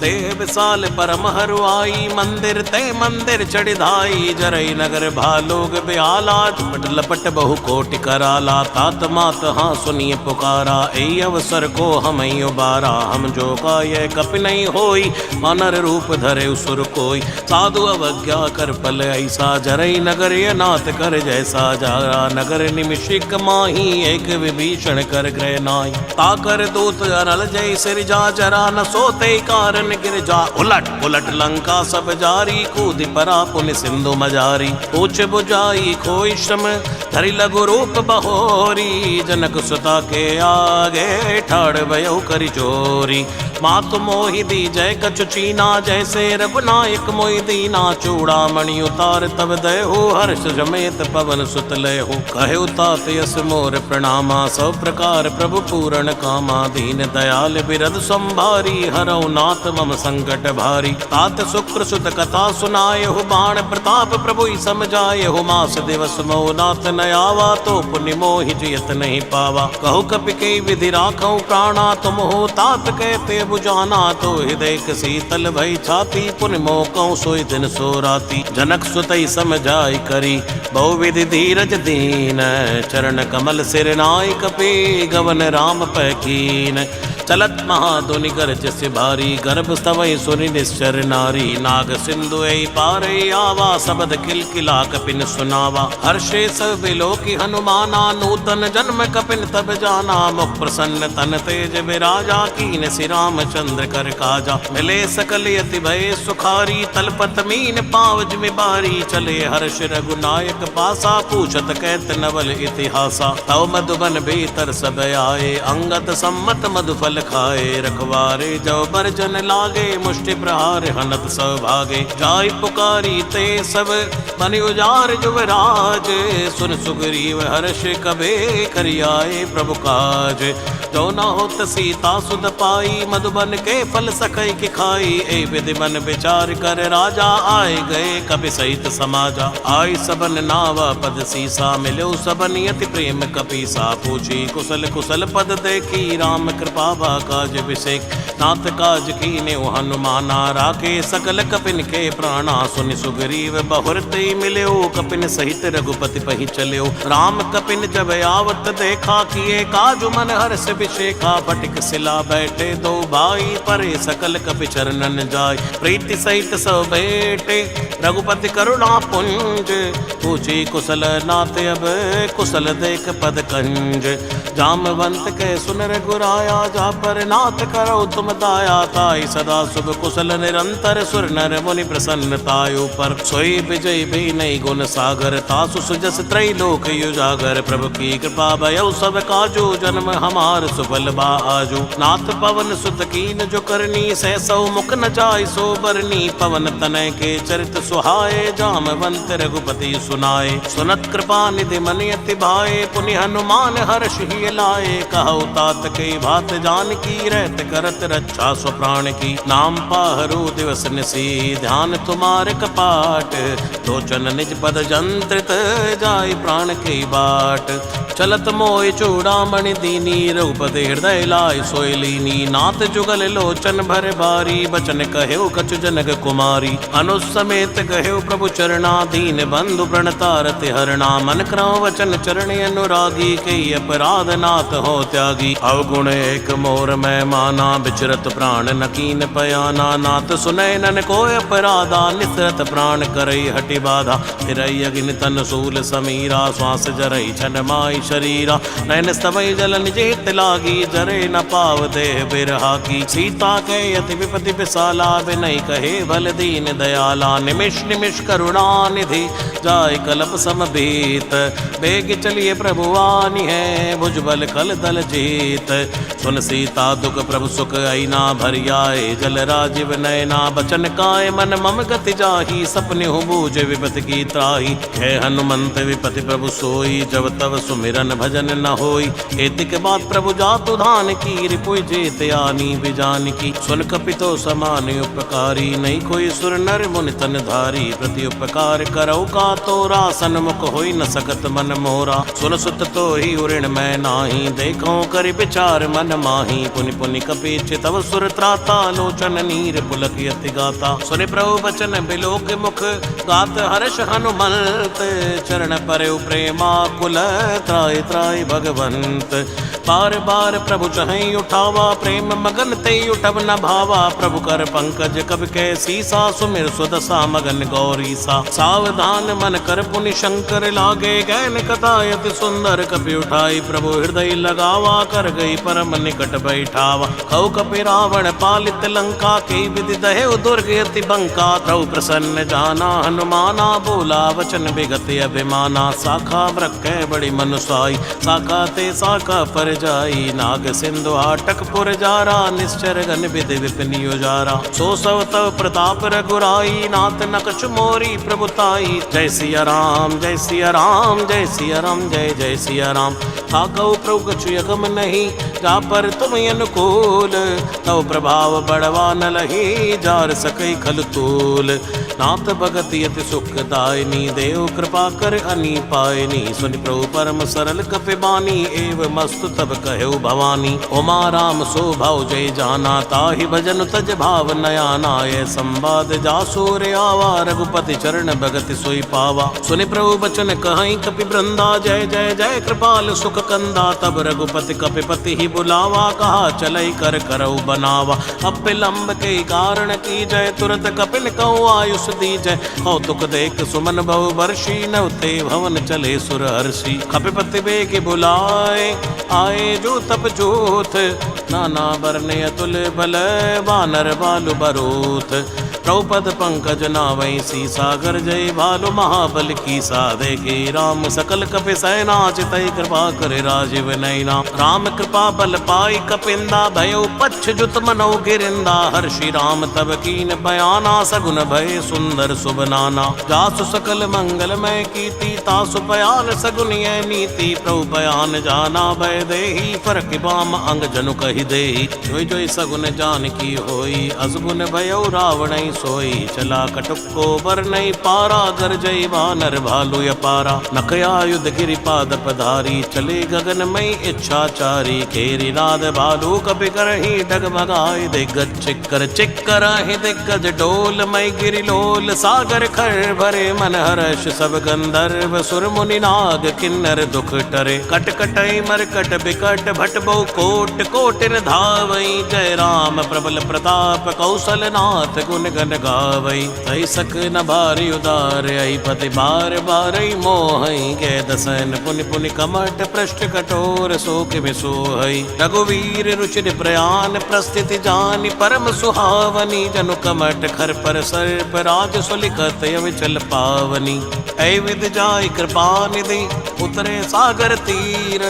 देव विशाल परम हरुआई मंदिर ते मंदिर चढ़िधाई जरई नगर भालोग ब्याला झपट लपट बहु कोटि कराला तात मात हाँ सुनिए पुकारा ए अवसर को हम उबारा हम जो का ये कपि नहीं होई वानर रूप धरे उसुर कोई साधु अवज्ञा कर पल ऐसा जरई नगर ये नाथ कर जैसा जारा नगर निमिषिक माही एक विभीषण कर ग्रह नाई ताकर दूत अनल जय सिर जा जरा न सोते कारण गिर जा उलट उलट लंका सब जारी कूद परा पुनि सिंधु मजारी पूछ बुझाई खोई श्रम धरि लघु रूप बहोरी जनक सुता के आगे ठाड़ भयो करि चोरी मातु मोहि दी जय कछु चीना जैसे रघुनायक मोहि दीना चूड़ा मणि उतार तब दयो हर्ष जमेत पवन सुत लयो कहे तात यस मोर प्रणामा सब प्रकार प्रभु पूरण कामा दीन दयाल बिरद संभारी हरौ नाथ मम संकट भारी तात शुक्र सुत कथा सुनाय हो बाण प्रताप प्रभु समझाए हो मास दिवस मो नाथ न आवा तो पुण्य मोहि जियत नहीं पावा कहो कपि के विधि राखौ प्राणा तुम हो तात कहते बुझाना तो हृदय शीतल भई छाती पुण्य मोकौ सोई दिन सो राती जनक सुतई समझाई करी बहु विधि धीरज दीन चरण कमल सिर नाय कपि गवन राम पैकीन चलत महाधुनि गर्ज से भारी गर्भ स्तवई सुनि निश्चर नारी नाग सिंधु पारे आवा शबद किलकिला कपिन सुनावा हर्षे सब बिलोकी हनुमाना नूतन जन्म कपिन तब जाना मुख प्रसन्न तन तेज विराजा कीन श्री रामचंद्र कर काजा मिले सकल यति भय सुखारी तलपत मीन पावज में बारी चले हर्ष रघुनायक पासा पूछत कहत नवल इतिहासा तव मधुबन भीतर सब आए अंगत सम्मत मधुफल खाए रखवारे जो बरजन लागे मुष्टि प्रहार हनत सौभागे जाय पुकारी ते सब बनि उजार युवराज सुन सुग्रीव हर्ष कबे करियाए प्रभु काज। जो न होत सीता सुध पाई मधुबन के फल सकई की खाई। ए विधि मन विचार कर राजा आए गए कपि सहित समाजा। आई सबन नावा पद सीसा मिलो सबन यति प्रेम कपीसा। पूछी कुशल कुशल पद देखी राम कृपा भा काज विषेक। नाथ काज कीने हनुमाना राखे सकल कपिन के प्राणा। सुनि सुग्रीव बहुरते मिल्यो कपिन सहित रघुपति पहि चल्यो। राम कपिन जब आवत देखा किए काजु मन हर्ष विशेखा। फटिक सिला बैठे दो भाई परे सकल कपि चरणन जाय। प्रीति सहित सब बैठे रघुपति करुणा पुंज। पूछी कुशल नाथ अब कुशल देख पद कंज। जामवंत के सुन रघुराया जा पर नाथ करो तुम दाया। ताई सदा शुभ कुशल निरंतर सुर नर मुनि प्रसन्नतायु पर। सोई विजय भी नहीं गुण सागर तासु सुजस त्रैलोक युजागर। प्रभु की कृपा भयउ सब काजू जन्म हमार सुफल बाजू। नाथ पवन सुत कीन जो करनी सहसौ मुख न जाय सो बरनी। पवन तनय के चरित सुहाए जामवंत रघुपति सुनाए। सुनत कृपा निधि मन अति भाए पुनि हनुमान हर्ष ही लाए। कहु तात के भात जान की रहत करत रक्षा स्वप्राण की। नाम पाहरु दिवस निसी ध्यान तुम्हारे कपाट। लोचन निज पद जंत्रित जाय प्राण के बाट। चलत मोय चूड़ामणि दीनी रघुपति हृदय लाय सोय लीनी। नाथ जुगल लोचन भर बारी बचन कहेउ कछु जनक कुमारी। अनुज समेत कहेउ प्रभु चरणा दीन बंधु प्रणतारति हरणा। मन क्रम वचन चरण अनुरागी कई अपराध नाथ हो त्यागी। अवगुण एक मोर मैं माना विचरत प्राण नकीन पयाना। नाथ सुनय नन को अपराधा निसरत प्राण करई हटि बाधा। फिरई अग्नि तन सूल समीरा श्वास जरई छन माई शरीरा। नैन स्तवई जल निज हित लागी जरे न पाव देह बिरहा की। सीता के यति विपति विशाला विनय कहे भल दीन दयाला। निमिष निमिष करुणा निधि जाय कलप समभीत। बेग चलिए प्रभु आनी है भुजबल कल दल जीत। सुन सीता दुख प्रभु सुख आईना भरियाए जल राजीव नयना। बचन काय मन मम गति जाही सपने हो बूझ विपति की त्राही। है हनुमंत विपति प्रभु सोई जब तब सुमिरन भजन न होई। एतिक बात प्रभु जातु धान की रिपुय जेत आनी बिजान की। सुन कपितो समान उपकारी नहीं कोई सुर नर मुनि तन धारी। प्रति उपकार करौ का तोरा सन्मुख होई न सकत मन मोरा। सुन सुत तो ही उऋण मैं नाही देखो करि विचार मन माही। पुनि पुनि कपि तव सुर त्राता लोचन नीर पुलक यति गाता। सुनि प्रभु बचन बिलोक मुख गात हर्ष हनुमंत। चरण परौ प्रेमा कुल त्राय त्राय भगवंत। बार बार प्रभु चहई उठावा प्रेम मगन ते उठब न भावा। प्रभु कर पंकज कब के सीसा सुमिर सुदशा मगन गौरी सा। सावधान मन कर पुनि शंकर लागे गैन कथा यति सुंदर। कपि उठाई प्रभु हृदय लगावा कर गई परम निकट बैठावा। कौ कपि रावण पालित लंका के विधि दहे दुर्ग यति बंका। प्रभु प्रसन्न जाना हनुमाना बोला वचन विगत अभिमाना। साखा ब्रख बड़ी मनुसाई साखा ते साखा पर जाई। नाग सिंधु हाटक पुर जारा निश्चर गन विधि विपिन युजारा। सो सव तव प्रताप रघुराई नाथ न कछु मोरी प्रभुताई। जय सिया राम जय सिया राम जय सिया राम जय जय सिया राम। थाकौ प्रभु कछु यगम नहीं जा पर तुम अनुकूल। तव प्रभाव बड़वा न लही जार सकई खल तूल। नाथ भगत यति सुखदायनी देव कृपा कर अनी पायनी। सुनि प्रभु परम सरल कपि बानी एव मस्तु तब कहु भवानी। उमा राम सो भाव जय जाना ताहि भजन तज भाव नयाना। ये संवाद जासूर आवा रघुपति चरण भगति सोई पावा। सुनि प्रभु बचन कहीं कपि वृंदा जय जय जय कृपाल सुख कंदा। तब रघुपति कपिपति ही बुलावा कहा चलई कर करऊ बनावा। अब विलंब के कारण की जय तुरत कपिन कहूँ आयुष दी जय। कौतुक देख सुमन भव वर्षी नवते भवन चले सुर हर्षि। कपिपति बेग बुलाए आए जो तप जोत। नाना बरने अतुल बल वानर बालु बरोथ। द्रौपद पंकज नावई सी सागर जय भालु महाबल की सा देखे राम सकल कपि सैना चितई कृपा करे राजीव नैना राम कृपा बल पाई कपिंदा भयो पच्छ जुत मनो गिरिंदा हर्षि राम तब कीन बयाना सगुन भय सुंदर शुभ नाना जासु सकल मंगलमय कीर्ति तासु बयान सगुन यह नीति प्रभु बयान जाना भय देहि फरक बाम अंग जनु कहि देहि जोई जोई सगुन जान की होई असगुन भयो रावण सोई चला कटुको बर नहीं पारा गर जय वानर भालु अपारा नखया युद्ध गिरिपाद पधारी चले गगन मई इच्छाचारी खेरी नाद भालू कपि करहि डगमगाए दिग्गज चिक्कर चिक्कर है दिग्गज डोल मई गिरिलोल सागर खर भरे मन हर्ष सब गंधर्व सुर मुनि नाग किन्नर दुख टरे कट कटई मरकट बिकट भट बहु कोट कोटिन धावई जय राम प्रबल प्रताप कौशल नाथ गुण गन गावई तई सक न भारी उदार आई पति बार बार मोहई गे दसन पुनि पुनि कमट पृष्ठ कठोर शोक विसोहई रघुवीर रुचिर प्रयान प्रस्थिति जानि परम सुहावनी जनु कमट खर पर सर्प राज सुलिखत अविचल पावनी ऐ विद जाय कृपा निधि उतरे सागर तीर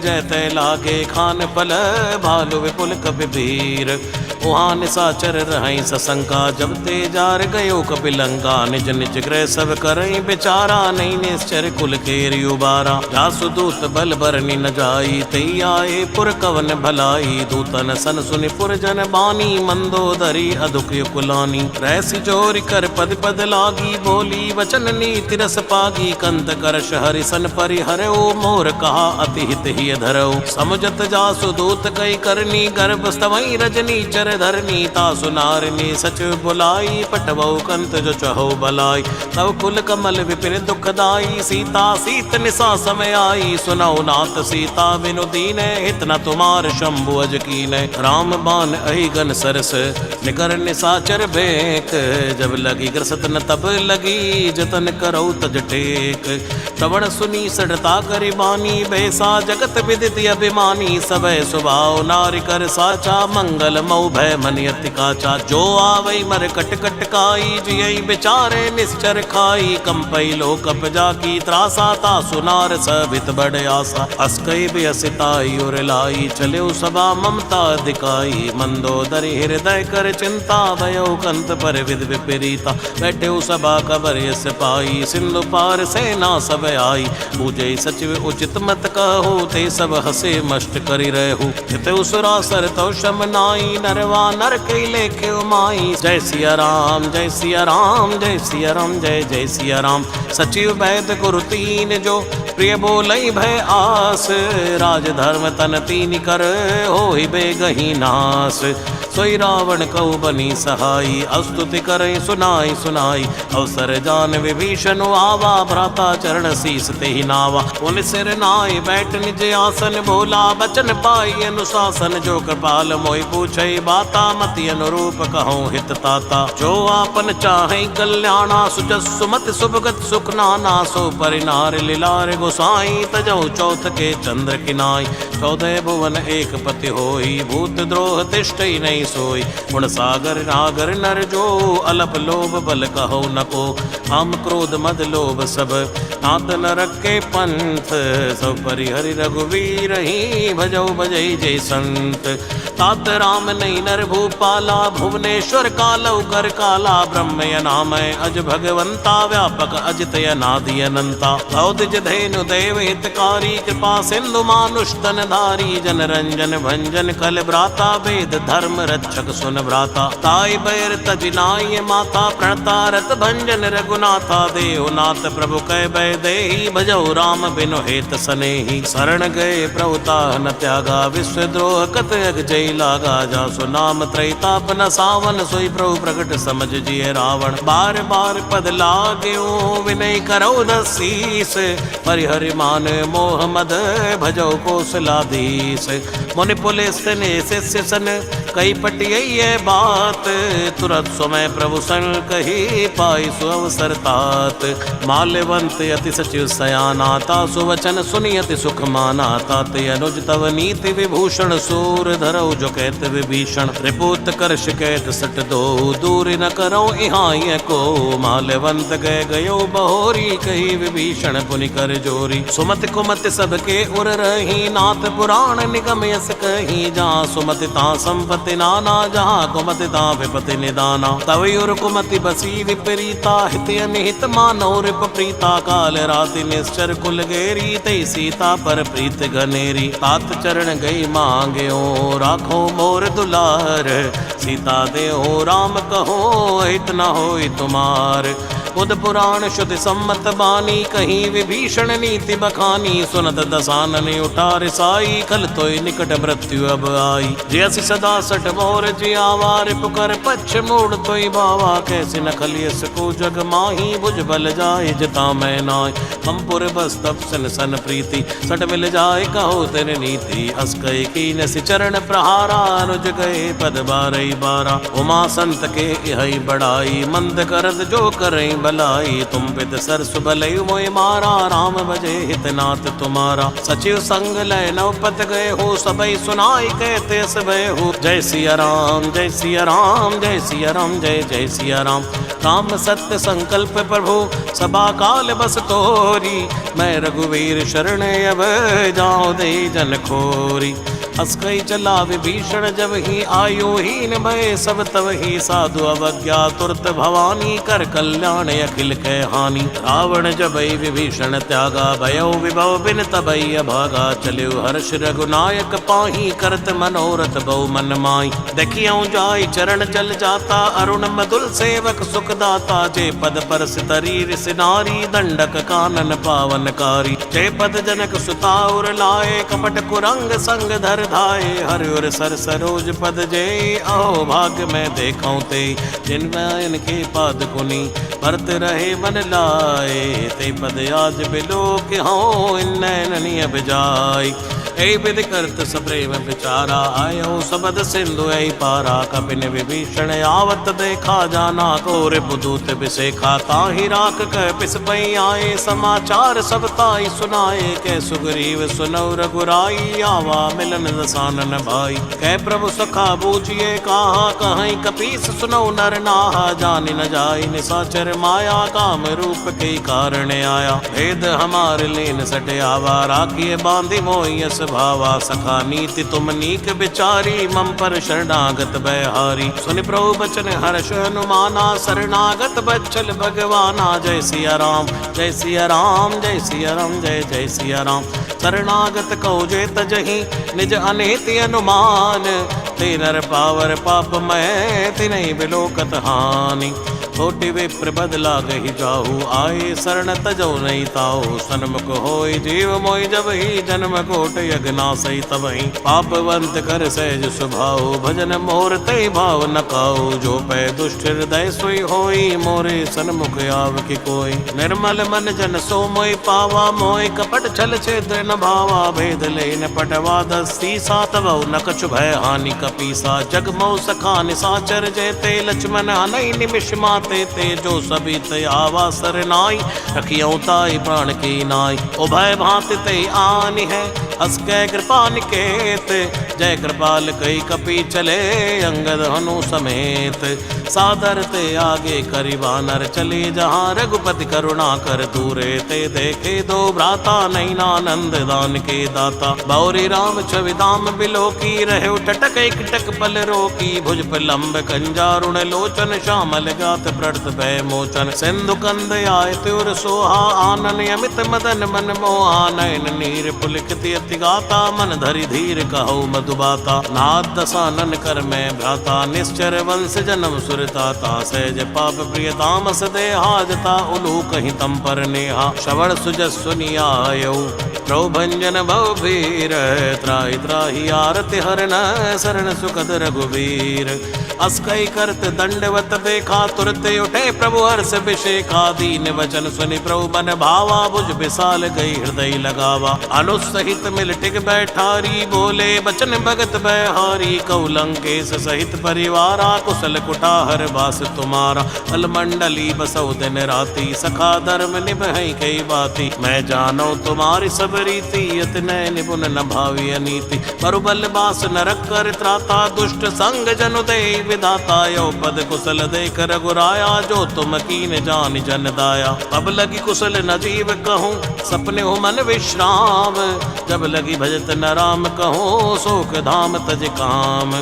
जय तय लागे खान पल भालु विपुल कपिवीर वहाँ निशाचर रहई सशंका जब ते जार गयो कपिलंका निज निज ग्रह सब करई बेचारा नहीं निश्चर कुल केरि उबारा जासु दूत बल बरनी न जाई तई आए पुर कवन भलाई दूतन सन सुनि पुर जन बानी मंदोदरी अदुक कुलानी रहसी जोर कर पद पद लागी बोली वचन नीति रस पागी कंत करश हरिसन परिहरो मोर कहा अति हित ही धरो समुझत जासु दूत कई करनी गर्भ स्तवई रजनी चर धरनी तासु नारिनी सच बुलाई पटवौ कंत जो चहो बलाई तव कुल कमल विपिन दुखदाई सीता सीत निशा समय आई सुनौ नाथ सीता बिनु दीन हित न तुमार शंभु अज कीन राम बान अहि गन सरस निकर निशाचर भेक जब लगी ग्रसत न तब लगी जतन करो तज टेक श्रवण सुनी सड़ता करि बानी बैसा जगत विदित अभिमानी सबय स्वभाव नारि कर साचा मंगल मऊ भय मन अति काचा जो आवई मर कट कट काई जियई बेचारे निश्चर खाई कंपई लोक अपजा की त्रासा ता सुनार सबित बड़ आशा अस्कई बेअसिताई और लाई चले सभा ममता दिखाई मंदोदरी हृदय कर चिंता भयो कंत पर विद विपरीता बैठे सभा कबर यस पाई सिंधु पार सेना सब आई पूजे सचिव उचित मत कहो ते सब हसे मष्ट करि रहु हित उसुरा सर तो शम नाई नरवा नर के लेखे उमाई जय सिया राम जय सिया राम जय सिया राम जय जय सिया राम सचिव वैद गुरु तीन जो प्रिय बोलई भय आस राज धर्म तन तीन कर होई बेगही नास सोई रावण कऊ बनी सहाई अस्तुति करई सुनाई सुनाई अवसर जान विभीषण आवा भ्राता चरण शीस ते ही नावा उन सिर नाई बैठ निज आसन भोला बचन पाई अनुशासन जो कृपाल मोहि पूछई बाता मति अनुरूप कहूँ हित ताता जो आपन चाहे कल्याणा सुजस सुमति सुभगत सुख नाना सो परिनार लीलार गोसाई तजौ चौथ के चंद्र किनाई 14 भुवन एक पति होई भूत द्रोह तिष्ठई नहीं सोई गुण सागर नागर नर जो अलप लोभ बल कहो नको हम क्रोध मद लोभ सब नात नरक के पंथ सब परिहरि रघुवीर ही भजौ भजई जय संत तात राम नहीं नर भूपाला भुवनेश्वर कालौ कर काला ब्रह्म नामय अज भगवंता व्यापक अजित अनादि अनंता औदिज धेनु देव हितकारी कृपा सिंधु मानुष तन धारी जन रंजन भंजन कल भ्राता वेद धर्म रक्षक सुन भ्राता ताई बैर तजिनाय माता प्रणता रत भंजन रघुनाथा देवनाथ प्रभु कै बै देहि भजौ राम बिनु हेत सनेहि शरण गए प्रभुता न त्यागा विश्व द्रोह कत अग जय लागा जासु नाम त्रैताप न सावन सोई प्रभु प्रकट समझ जिय रावण बार बार पद लाग्यो विनय करो दसीस परिहरि मान मोह मद भजौ कौशलाधीश मुनि पुलिस ने शिष्य सन कई पटियै बात तुरंत समय प्रभु सन कही पाई सुअवसर तात माल्यवंत अति सचिव सयाना तासु वचन सुनि अति सुख माना तात अनुज तव नीति विभूषण सूर धरौ जो कहत विभीषण रिपुत कर शिकैत सट दो दूर न करो यहाँ ये को माल्यवंत गए गयो बहोरी कही विभीषण पुनि कर जोरी सुमत कुमत सबके उर रही नाथ पुराण निगम यस कही जहाँ सुमत ता संपत्ति नाना जहाँ कुमत ता विपति निदाना तवयुर कुमति बसी विपरीता हित अनिहित मानव रिप प्रीता काल राति निश्चर कुल गेरी तई सीता पर प्रीत घनेरी तात चरण गई मांग्यो राखो मोर दुलार सीता देहो राम कहो हित न होई तुमार बुध पुराण शुद्ध सम्मत बानी कहीं विभीषण नीति बखानी सुनत दसानन उठार साई खल तोय निकट मृत्यु अब आई जैसी सदा सठ मोर जियावार पुकर पक्ष मोड़ तोय बावा कैसे न खलियस को जग माही भुज बल जाए जिता मैं नाय हमपुर बस तप सन सन प्रीति सट मिल जाए कहो तेरे नीति अस कई कीन सि चरण प्रहारा अनुज गए पद बारई बारा उमा संत के यही बड़ाई मंद करद जो करई भलाई तुम पित सरस भलयु मोय मारा राम भजे हितनाथ तुम्हारा सचिव संग लय नवपत गए हो सबई सुनाई कहते सबे हो जय सिया राम जय सिया राम जय सिया राम जय जय सिया राम राम सत्य संकल्प प्रभु सभा काल बस तोरी मैं रघुवीर शरण अब जाऊं दे जन खोरी अस्कई चला विभीषण जब ही आयु हीन भय सब तब ही साधु अवज्ञा तुरत भवानी कर कल्याण अखिल के हानि रावण जबई विभीषण त्यागा भयो विभव बिन तबई अभागा चलियो हर्ष रघुनायक पाही करत मनोरथ बहु मन माई देखियो जाय चरण जल जाता अरुण मधुल सेवक सुखदाता जे पद पर सितरीर सिनारी दंडक कानन पावनकारी जे पद जनक सुताउर लाए कपट कुरंग संग धर धाये हरिवर सर सरोज पद जय आओ भाग्य में देखूं ते जिनवायन के पाद कुनी भरत रहे मन लाए ते पद आज बिलो के हो इन नैननी अब जाय ऐ विधि करत सप्रेम विचारा आयो सबद सिंधु ऐ पारा कपिन विभीषण आवत देखा जाना कोरे बुदूत बिसेखा ताहि राख कह पिस पई आए समाचार सब ताई सुनाए कै सुग्रीव सुनौ रघुराई आवा मिलन दसानन भाई कह प्रभु सखा बूझिए कहा कहीं कपीस सुनौ नर नाहा जान न जाय निसाचर माया काम रूप के कारण आया भेद हमार लेन सटे आवा राखिए बांधी मोयस भावा सखा नीति तुम नीक बिचारी मम पर शरणागत बहारी सुन प्रभु बचन हर्ष अनुमाना शरणागत बच्चल भगवाना जय सिया राम जय सिया राम जय सिया राम जय जय सिया राम शरणागत कहो जे तजहि निज अनेति अनुमान ते नर पावर पाप मैं तिनहि बिलोकत हानि कोटि विप्र बदला गही जाहू आए शरण तजो नहीं ताऊ सन्मुख होय जीव मोय जब ही जन्म कोट यज्ञना सही तब ही पापवंत कर सहज स्वभाव भजन मोर ते भाव न खाओ जो पै दुष्ट हृदय सोई होई मोरे सन्मुख आव की कोई निर्मल मन जन सो मोय पावा मोय कपट छल छेद्र न भावा भेद ले न पटवा दस्ती सा तब न कछु भय हानि कपीसा जग मौ सखा निसाचर जयते लक्ष्मण हनई निमिष मात ते जो सभी ते आवा सरनाई रखियो ताई प्राण की नाई उभय भांति ते आनि है हस कै कृपा निकेत जय कृपाल कई कपि चले अंगद हनु समेत सादर ते आगे करि वानर चले जहाँ रघुपति करुणा कर दूरे ते देखे दो भ्राता नैनानंद दान के दाता बौरी राम छवि दाम बिलो की रहे टटक एक टक पल रोकी भुज लंब कंजारुण लोचन श्यामल गात प्रत भय मोचन सिंधु कंद आय त्योर सोहा आनन अमित मदन मन मोहा नयन नीर पुलिकित अति गाता मन धरि धीर कहो मधुबाता नाथ दसानन कर में भ्राता निश्चर वंश जन्म सुरताता सहज पाप प्रिय तामस देहाजता उलू कहीं तम पर नेहा श्रवण सुजस सुनियायो प्रभंजन भवभीर त्राहि त्राहि आरति हरन शरण सुखद रघुवीर अस कई करत दंडवत देखा, तुरते उठे प्रभु हर्ष विशेखा। दीन वचन सुनि प्रभु मन भावा, भुज विशाल गई हृदय लगावा। अनुसहित मिल टिक बैठारी, बोले बचन भगत बहारी। कहु लंकेश सहित परिवारा, कुशल कुटाहर वास तुम्हारा। अलमंडली बसौ दिन राति, सखा धर्म निभहि कई बाती। मैं जानो तुम्हारी सब रीति, अतनय निपुण न भावी अनीति। बरुबल बास नरक कर त्राता, दुष्ट संग जनु दे विधाता। यो पद कुशल देख रघुराया, जो तुम कीन जान जन दाया। अब लगी कुशल न जीव कहूँ, सपने हो मन विश्राम। जब लगी भजत न राम कहूँ, शोक धाम तज काम।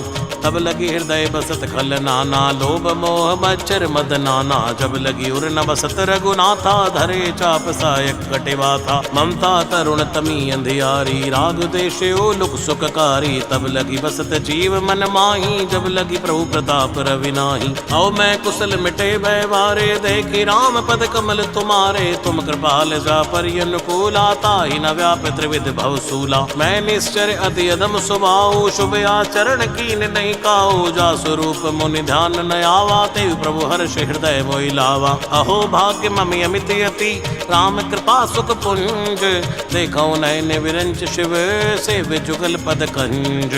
तब लगी हृदय बसत खल नाना, लोभ मोह मच्छर मद नाना। जब लगी उर न बसत रघुनाथा, धरे चाप सायक कटिवा था। ममता तरुण तमी अंधियारी, राग देश ओ लुक सुखकारी। तब लगी बसत जीव मन माही, जब लगी प्रभु प्रताप रवि नाही। आओ मैं कुशल मिटे व्यवहारे, देखी राम पद कमल तुम्हारे। तुम कृपाल जा पर अनुकूला, ताहि न व्याप त्रिविध भवसूला। मैं निश्चर अति अधम स्वभाव, शुभ आचरण कीन नहीं काऊ। जा स्वरूप मुनि ध्यान न आवा, तेव प्रभु हर्ष हृदय मोहि लावा। अहो भाग्य ममि अमित यति, राम कृपा सुख पुंज। देखो नयन विरंच शिव, सेव जुगल पद कंज।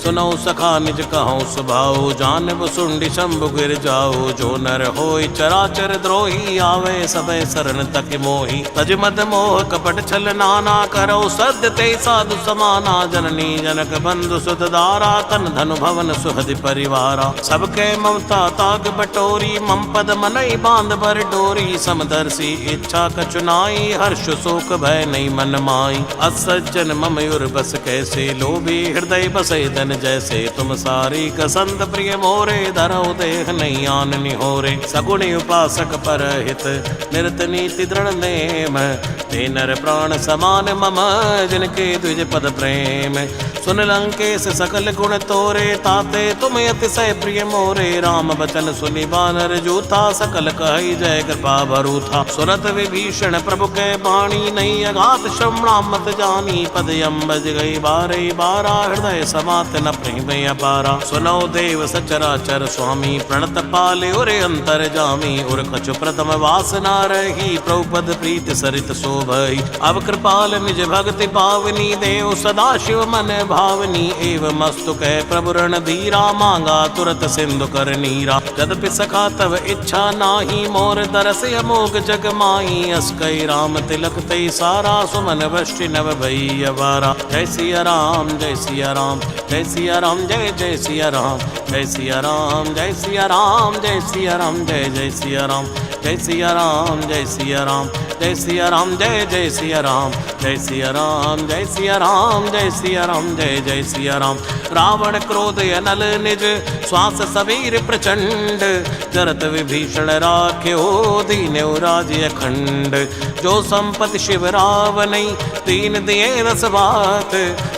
सुनो सखा निज कहूँ स्वभाव, जानब सुंडि शंभु गिर जाओ। जो नर होय चराचर द्रोही, आवे सबे शरण तक मोही। तज मद मोह कपट छल नाना, करो सद्य ते साधु समाना। जननी जनक बंधु सुत दारा, तन धनु भवन सुहदि परिवारा। सबके ममता ताग बटोरी, मम पद मनई बांध बर डोरी। समदर्शी इच्छा कचुनाई, हर्ष शोक भय नहीं मन माई। असज्जन मम युर बस कैसे, लोभी हृदय बसे धन जैसे। तुम सारी कसंत प्रिय मोरे, धरो देह नहीं आन निहोरे। सगुणी उपासक परहित, निरत नीति दृढ़ नेम। ते नर प्राण समान मम, जिनके द्विज पद प्रेम। सुन लंकेश सकल गुण तोरे, ताते तुम अतिशय प्रिय मोरे। राम बचन सुनि बानर जूथा, सकल कहि जय कृपा भरूथा। सुरत विभीषण प्रभु के बाणी, नहीं अघात श्रवणा मत जानी। पद अम्बज गई बारे बारा, हृदय समात न प्रेम अपारा। सुनो देव सचराचर स्वामी, प्रणत पाले उरे अंतर जामी। उर कछु प्रथम वासना रही, प्रभु पद प्रीत सरित शोभई। अब कृपाल निज भक्ति पावनी, देव सदा शिव मन भावनी। एवं मस्तु कह प्रभु रण धीरा, मांगा तुरत सिंधु कर नीरा। यद्यपि सखा तव इच्छा नाही, मोर दरस अमोघ जग माही। अस कई राम तिलक तई सारा, सुमन वृष्टि नव भई अवारा। जय सिया राम जय सिया राम, जय सिया राम जय जय सिया राम। जय सिया राम जय सिया राम, जय सिया राम जय जय सिया राम। जय सिया राम जय सिया राम, जय सिया राम जय जय सिया राम। जय सिया राम जय सिया राम, जय सिया राम जय जय सिया राम। रावण क्रोध अनल निज, श्वास सबीर प्रचंड। जरत विभीषण राख्यो, दीन्यो राज्य अखंड। जो संपत्ति शिव रावनै, तीन दिए रस बात।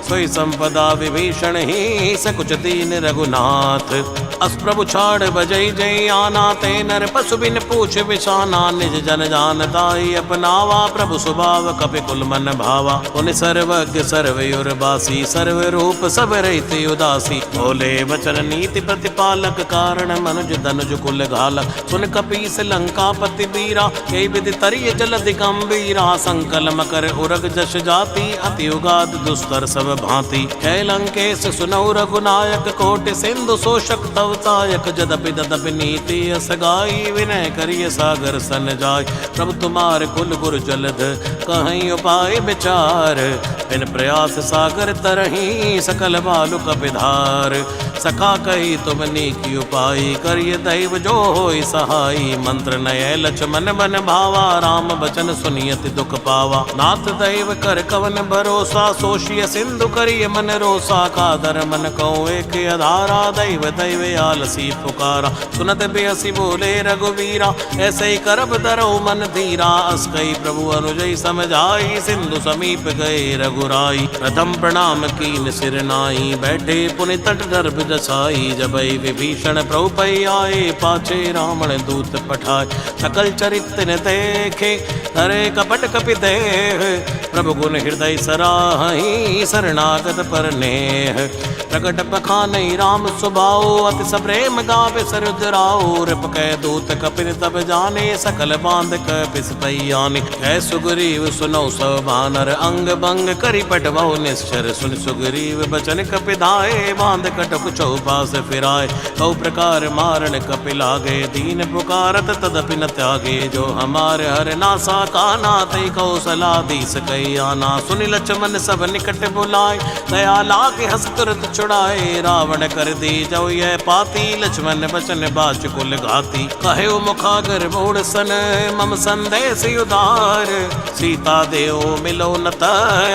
सोई संपदा विभीषण ही, सकुच दीन रघुनाथ। अस प्रभु छाड़ बजई जय आना, ते नर पशु बिन पूछ विशाना। निज जन जान ताई अपनावा, प्रभु स्वभाव कपि कुल मन भावा। उन सर्वज्ञ सर्वयुर बासी, सर्व रूप सब रहित उदासी। बोले वचन नीति प्रतिपालक, कारण मनुज धनुज कुल घालक। सुन कपीस लंकापति बीरा, कई विधि तरिय जलधि गंभीरा। संकल मकर उरग जश जाति, अति उगाद दुस्तर सब भांति। कै लंकेश सुनौ रघुनायक, कोटि सिंधु शोषक तव तायक। जदपि तदपि नीति असगाई, विनय करिय सागर सन जाय। प्रभु तुम्हार कुल गुर जलध, कहीं उपाय विचार। बिन प्रयास सागर तरही, सकल बालु कपिधार। सखा कही तुम नीकी उपाय, करिय दैव जो होय सहाई। मंत्र नय लक्ष्मण मन भावा, राम बचन सुनियति दुख पावा। नाथ दैव कर कवन भरोसा, सोशिय सिंधु करिय मन रोसा। कादर मन कहूँ एक आधारा, दैव दैव आलसी पुकारा। सुनत बेहसी बोले रघुवीरा, ऐसे ही करब धरो मन धीरा। अस कई प्रभु अनुजय समझाई, सिंधु समीप गए रघुराई। प्रथम प्रणाम कीन सिर नाई, बैठे पुनि तट गर्भ रसाई। जबई विभीषण प्रभु पै आए, पाछे रावण दूत पठाए। सकल चरित्र न देखे, धरे कपट कपि देह। प्रभु गुण हृदय सराहि, शरणागत पर नेह। प्रकट बखानहि राम सुभाऊ, अति सप्रेम गावे सरुद्राऊ। रिप कै दूत कपिन तब जाने, सकल बांध कपिस पैयाने। कै सुग्रीव सुनौ सब बानर, अंग भंग करि पटवौ निश्चर। सुन सुग्रीव बचन कपि धाये, बांध कटक चौपास फिराए। कौ प्रकार मारण कपि लागे, दीन पुकारत तदपि न त्यागे। जो हमारे हर नासा काना, तै कौशलाधीश कई आना। सुनि लक्ष्मण सब निकट बुलाए, दया लागे हस तुरत छुड़ाए। रावण कर दी जो यह पाती, लक्ष्मण बचन बाच कुल घाती। कहे मुखागर मोड़ सन, मम संदेश उदार। सीता देव मिलो न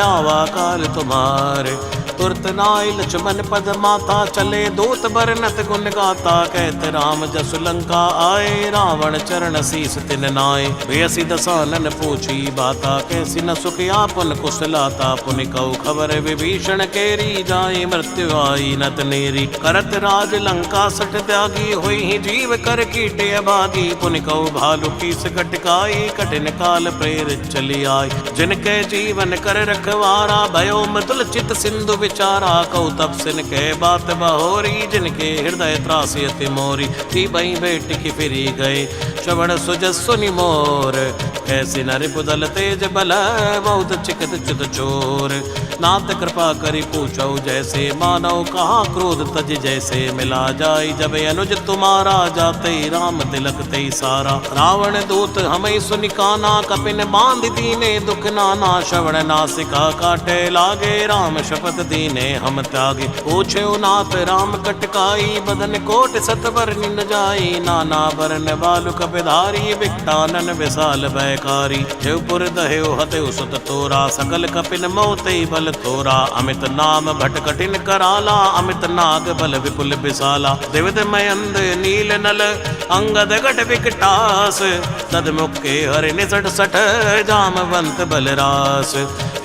आवा काल तुम्हारे। तुरत नाय लक्ष्मण पद माता, चले दूत बरनत गुण गाता। कहते राम जसु लंका आए, रावण चरण शीस तिन नाय। बेसी दसानन पूछी बाता, कैसी न सुख आपन कुशलाता। पुनि कौ खबर विभीषण केरी, जाए मृत्यु आई नत नेरी। करत राज लंका सठ त्यागी, हुई ही जीव कर कीटे अभागी। पुनि कौ भालु कीस कटकाई, कठिन काल प्रेरित चली आई। जिनके जीवन कर रखवारा, भयो मृदुल चित सिंधु विचारा। कौ तब सिन के बात बहोरी, जिनके हृदय त्रासी अति मोरी। ती बई बेटी की फिरी गए, श्रवण सुजस सुनि मोर। कैसी नर पुदल तेज बल, बहुत चिकत चित चोर। नाथ कृपा करी पूछो जैसे, मानव कहाँ क्रोध तज जैसे। मिला जाई जब अनुज तुम्हारा, जाते राम तिलक ते सारा। रावण दूत हमें सुनि काना, कपिन बांध दीने दुख नाना। श्रवण नासिका काटे लागे, राम शपथ दीने हम त्यागे। पूछे नाथ राम कटकाई, बदन कोट सतवर निन जाई। नाना बरन बालु कपिधारी, बिकटानन विशाल बैकारी। देवपुर दहेव हतेव सुत तोरा, सकल कपिन मोते बल थोरा। अमित नाम भट कठिन कराला, अमित नाग बल विपुल विशाला। दिविद मयंद नील नल, अंगद गट विकटास। तदमुखे हरि निसठ सठ, जामवंत बलरास।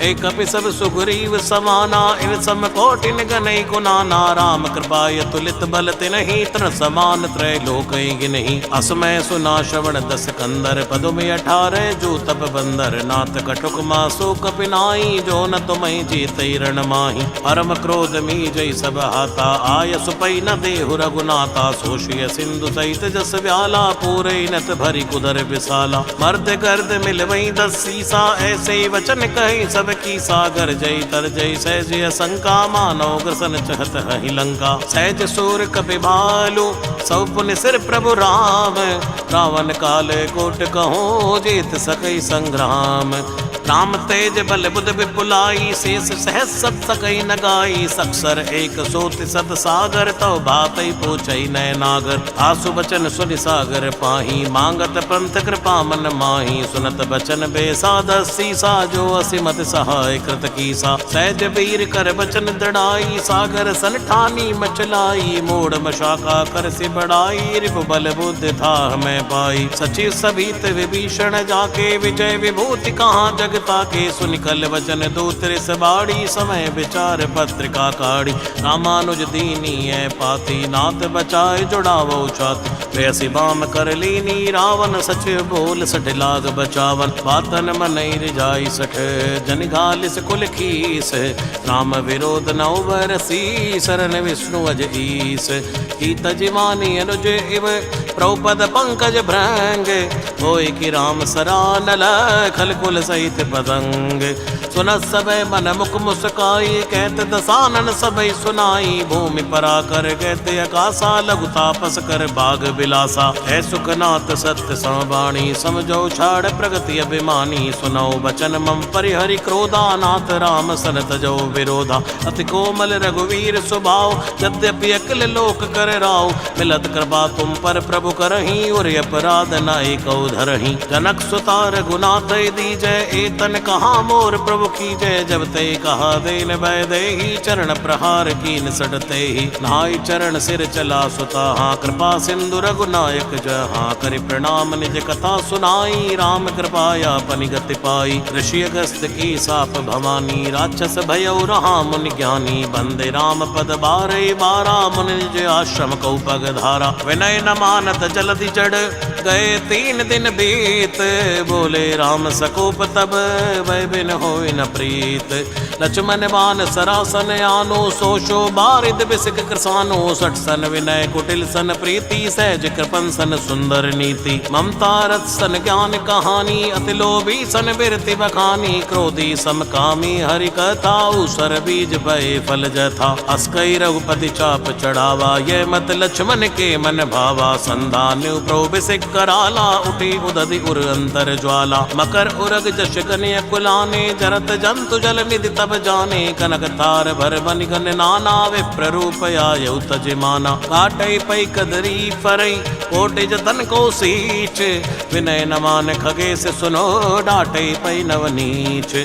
एक कपि सब सुग्रीव समाना, इन सम कोटिन गनई गुनाना। राम कृपाय तुलित बल तिनहि, तन समान त्रैलोकई गिनहि। असमय सुना श्रवण दस कंदर, पदु में 18 जो तप बंदर। नाथ कटुक मासो कपिनाई, जो न तुम्हें जीतई रण माही। परम क्रोध मी जय सब हाथा, आय सुपई न देहु रघुनाथा। सोशिय सिंधु सहित जस व्याला, पूरे नत भरी कुदर विशाला। मर्द गर्द मिलवई 10 सीसा, ऐसे वचन कही सब की सागर। जय तर जय सहज शंका, मानव ग्रसन चहत हहि लंका। सहज सूर कपि भालु, सब पुनि सिर प्रभु राम। रावण काल कोट कहो, जीत सकई संग्राम। राम तेज बल बुध विपुलाई, शेष सहस सत सकई न गाई। सक्सर एक सोति सत सागर, तव भातई पूछई नय नागर। आसु बचन सुनि सागर पाही, मांगत पंथ कृपा मन माही। सुनत बचन बेसाद सीसा, जो असिमत सहाय कृत कीसा। सहज वीर कर बचन दृढ़ाई, सागर सन ठानी मचलाई। मोड़ मशाखा कर से बढ़ाई, रिपु बल बुद्धि था मैं पाई। सचिव सभीत विभीषण जाके, विजय विभूति कहाँ जग ताके। सुनिकल वचन दूत रिस बाड़ी, समय विचार पत्रिका काढ़ी। रामानुज दीनी है पाती, नाथ बचाए जुड़ावो छाती। वैसी बाम कर लीनी, रावण सचिव बोल सठ लाग बचावन। बातन मनई रिजाई सठ, जन घालिस कुल खीस। राम विरोध नौ बरसी, शरण विष्णु अज ईस। की तजमानी अनुज इव, प्रभुपद पंकज भ्रंग। होय कि राम सरानल, खल कुल सहित पतंग। सुनत सबे मन मुख मुस्काई, कहते दसानन सबई सुनाई। भूमि परा कर कहते आकाशा, लघु तापस कर बाग बिलासा। है सुखनाथ सत्य संवाणी, समझो छाड़ प्रगति अभिमानी। सुनो बचन मम परिहरि क्रोधा, नाथ राम सन तजो विरोधा। अति कोमल रघुवीर स्वभाव, यद्यपि अकिल लोक कर राव। मिलत कृपा तुम पर प्रभु करही, और अपराध नाई कौ धरही। जनक सुता रघुनाथ दीजय, एतन कहा मोर प्रभु प्रभु की जय जब ते कहा देन वै देहि चरण प्रहार कीन सटते ही नहाई चरण सिर चला सुता हाँ कृपा सिंधु रघुनायक जहाँ करि प्रणाम निज कथा सुनाई राम कृपाया पनि गति पाई ऋषि अगस्त की साप भवानी राक्षस भयउ रहा मुनि ज्ञानी बंदे राम पद बारे बारा मुनि निज आश्रम कौ पग धारा विनय न मानत जलधि जड़ गए 3 दिन बीत बोले राम सकोप तब वै बिन होय न प्रीत लक्ष्मण बान सरासन आनो सोशो बारिद बिसिक कृसानो सठ सन विनय कुटिल सन प्रीति सहज कृपन सन सुंदर नीति ममता रथ सन ज्ञान कहानी अति लोभी सन बिरति बखानी क्रोधी समकामी हरि कथा उसर बीज भय फल जथा अस्कई रघुपति चाप चढ़ावा ये मत लक्ष्मण के मन भावा संधान प्रोबिसिक कराला उठी उदधि उर अंतर ज्वाला मकर उरग जश कन्या कुलाने जरत जंतु जल निधि तब जाने कनक तार भर बन गन नाना विप्र रूप आयु तजमाना काटई पई कदरी फरई कोटि जतन को सींच विनय न मान खगे से सुनो डाटई पई नवनीच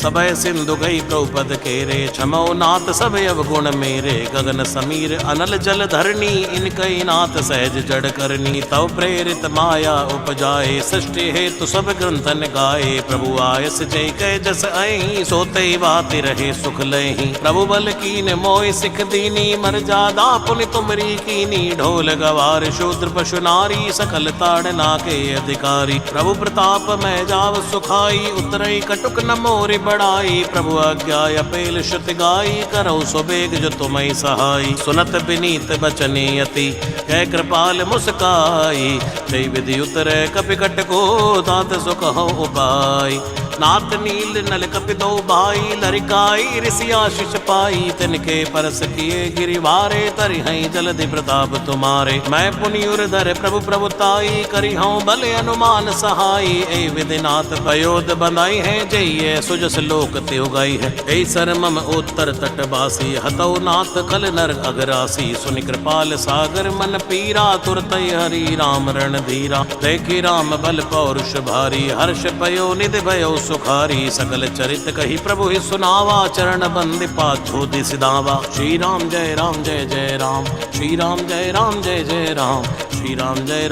सबय सिंधु गई द्रौपद केरे क्षमो नाथ सब अवगुण मेरे गगन समीर अनल जल धरणी इनकई नाथ सहज जड़ करनी तव प्रेरित माया उपजाए सृष्टि हेतु सब ग्रंथन गाए प्रभु आयस जय कै जस अहि सोते बाति रहे सुख लहि प्रभु बल कीन मोय सिख दीनी मर जादा पुनि तुमरी कीनी ढोल गवार शूद्र पशु नारी सकल ताड़ना के अधिकारी प्रभु प्रताप मैं जाव सुखाई उतरई कटुक न मोरि बड़ाई प्रभु आज्ञा अपेल श्रुति गाई करौ सुबेग जो तुम्हें सहाई सुनत विनीत बचने अति कह कृपाल मुस्काई जय विधि उतरे कपिकट को तात सुख हो उपाय नाथ नील नल कपि दो भाई लरिकाई ऋषि आशीष पाई तिनके परस किए गिरिवारे तरि हई जलधि प्रताप तुम्हारे मैं पुनियुर धर प्रभु प्रभुताई करी हूँ बल अनुमान सहाई ए विधिनाथ पयोद बंधाई है जय सुजस लोक ते उगाई है ऐ सर मम उत्तर तट बासी हतौ नाथ खल नर अगरासी सुनि कृपाल सागर मन पीरा तुरत हरि राम रण धीरा देखी राम बल पौरुष भारी हर्ष पयो निधि भयो सुखारी सकल चरित कही प्रभु ही सुनावा चरण बंदि पाछोदि सिदावा श्री राम जय जय राम श्री राम जय जय राम श्री राम जय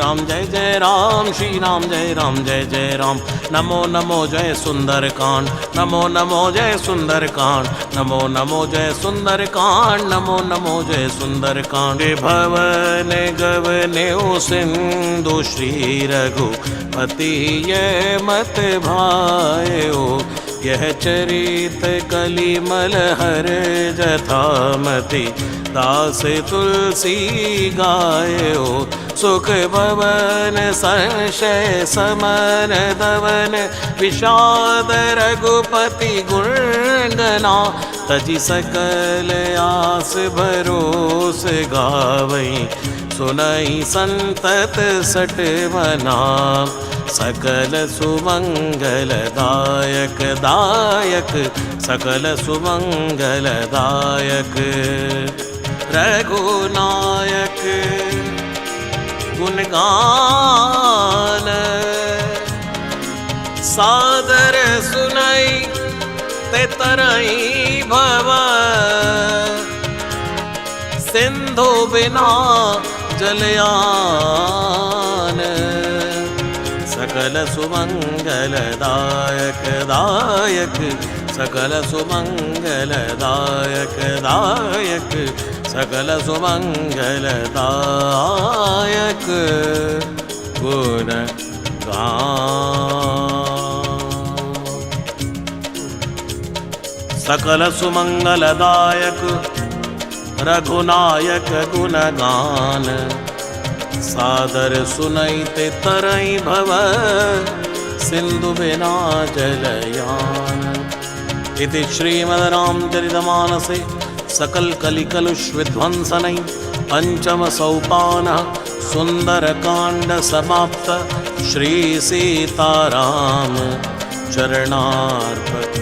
जय राम श्री राम जय जय राम नमो नमो जय सुंदर कांड नमो नमो जय सुंदर कांड नमो नमो जय सुंदर कांड नमो नमो जय सुंदर कांड भवन गवने सिंधु श्री रघुपति ये मत भायो यह चरित कलिमल हर जथामति दास तुलसी गायो सुख भवन संशय समन दवन विषाद रघुपति गुणगना तजि सकल आस भरोस गावई सुनई संतत सट मना सकल सुमंगल दायक दायक सकल सुमंगल दायक रघुनायक गुणगान सादर सुनाई ते तरई भव सिंधु बिना जलयान सकल सुमंगल दायक दायक सकल सुमंगल दायक दायक सकल सुमंगल दायक गुण सकल सुमंगल दायक रघुनायक गुणगान सादर सुनैते तरई भव सिंधु बिना जलयान इति श्रीमद् रामचरितमानसे सकल कलिकलुष विध्वंसनै पंचम सोपानः सुंदर कांड समाप्त। श्री सीताराम चरणार्पणमस्तु।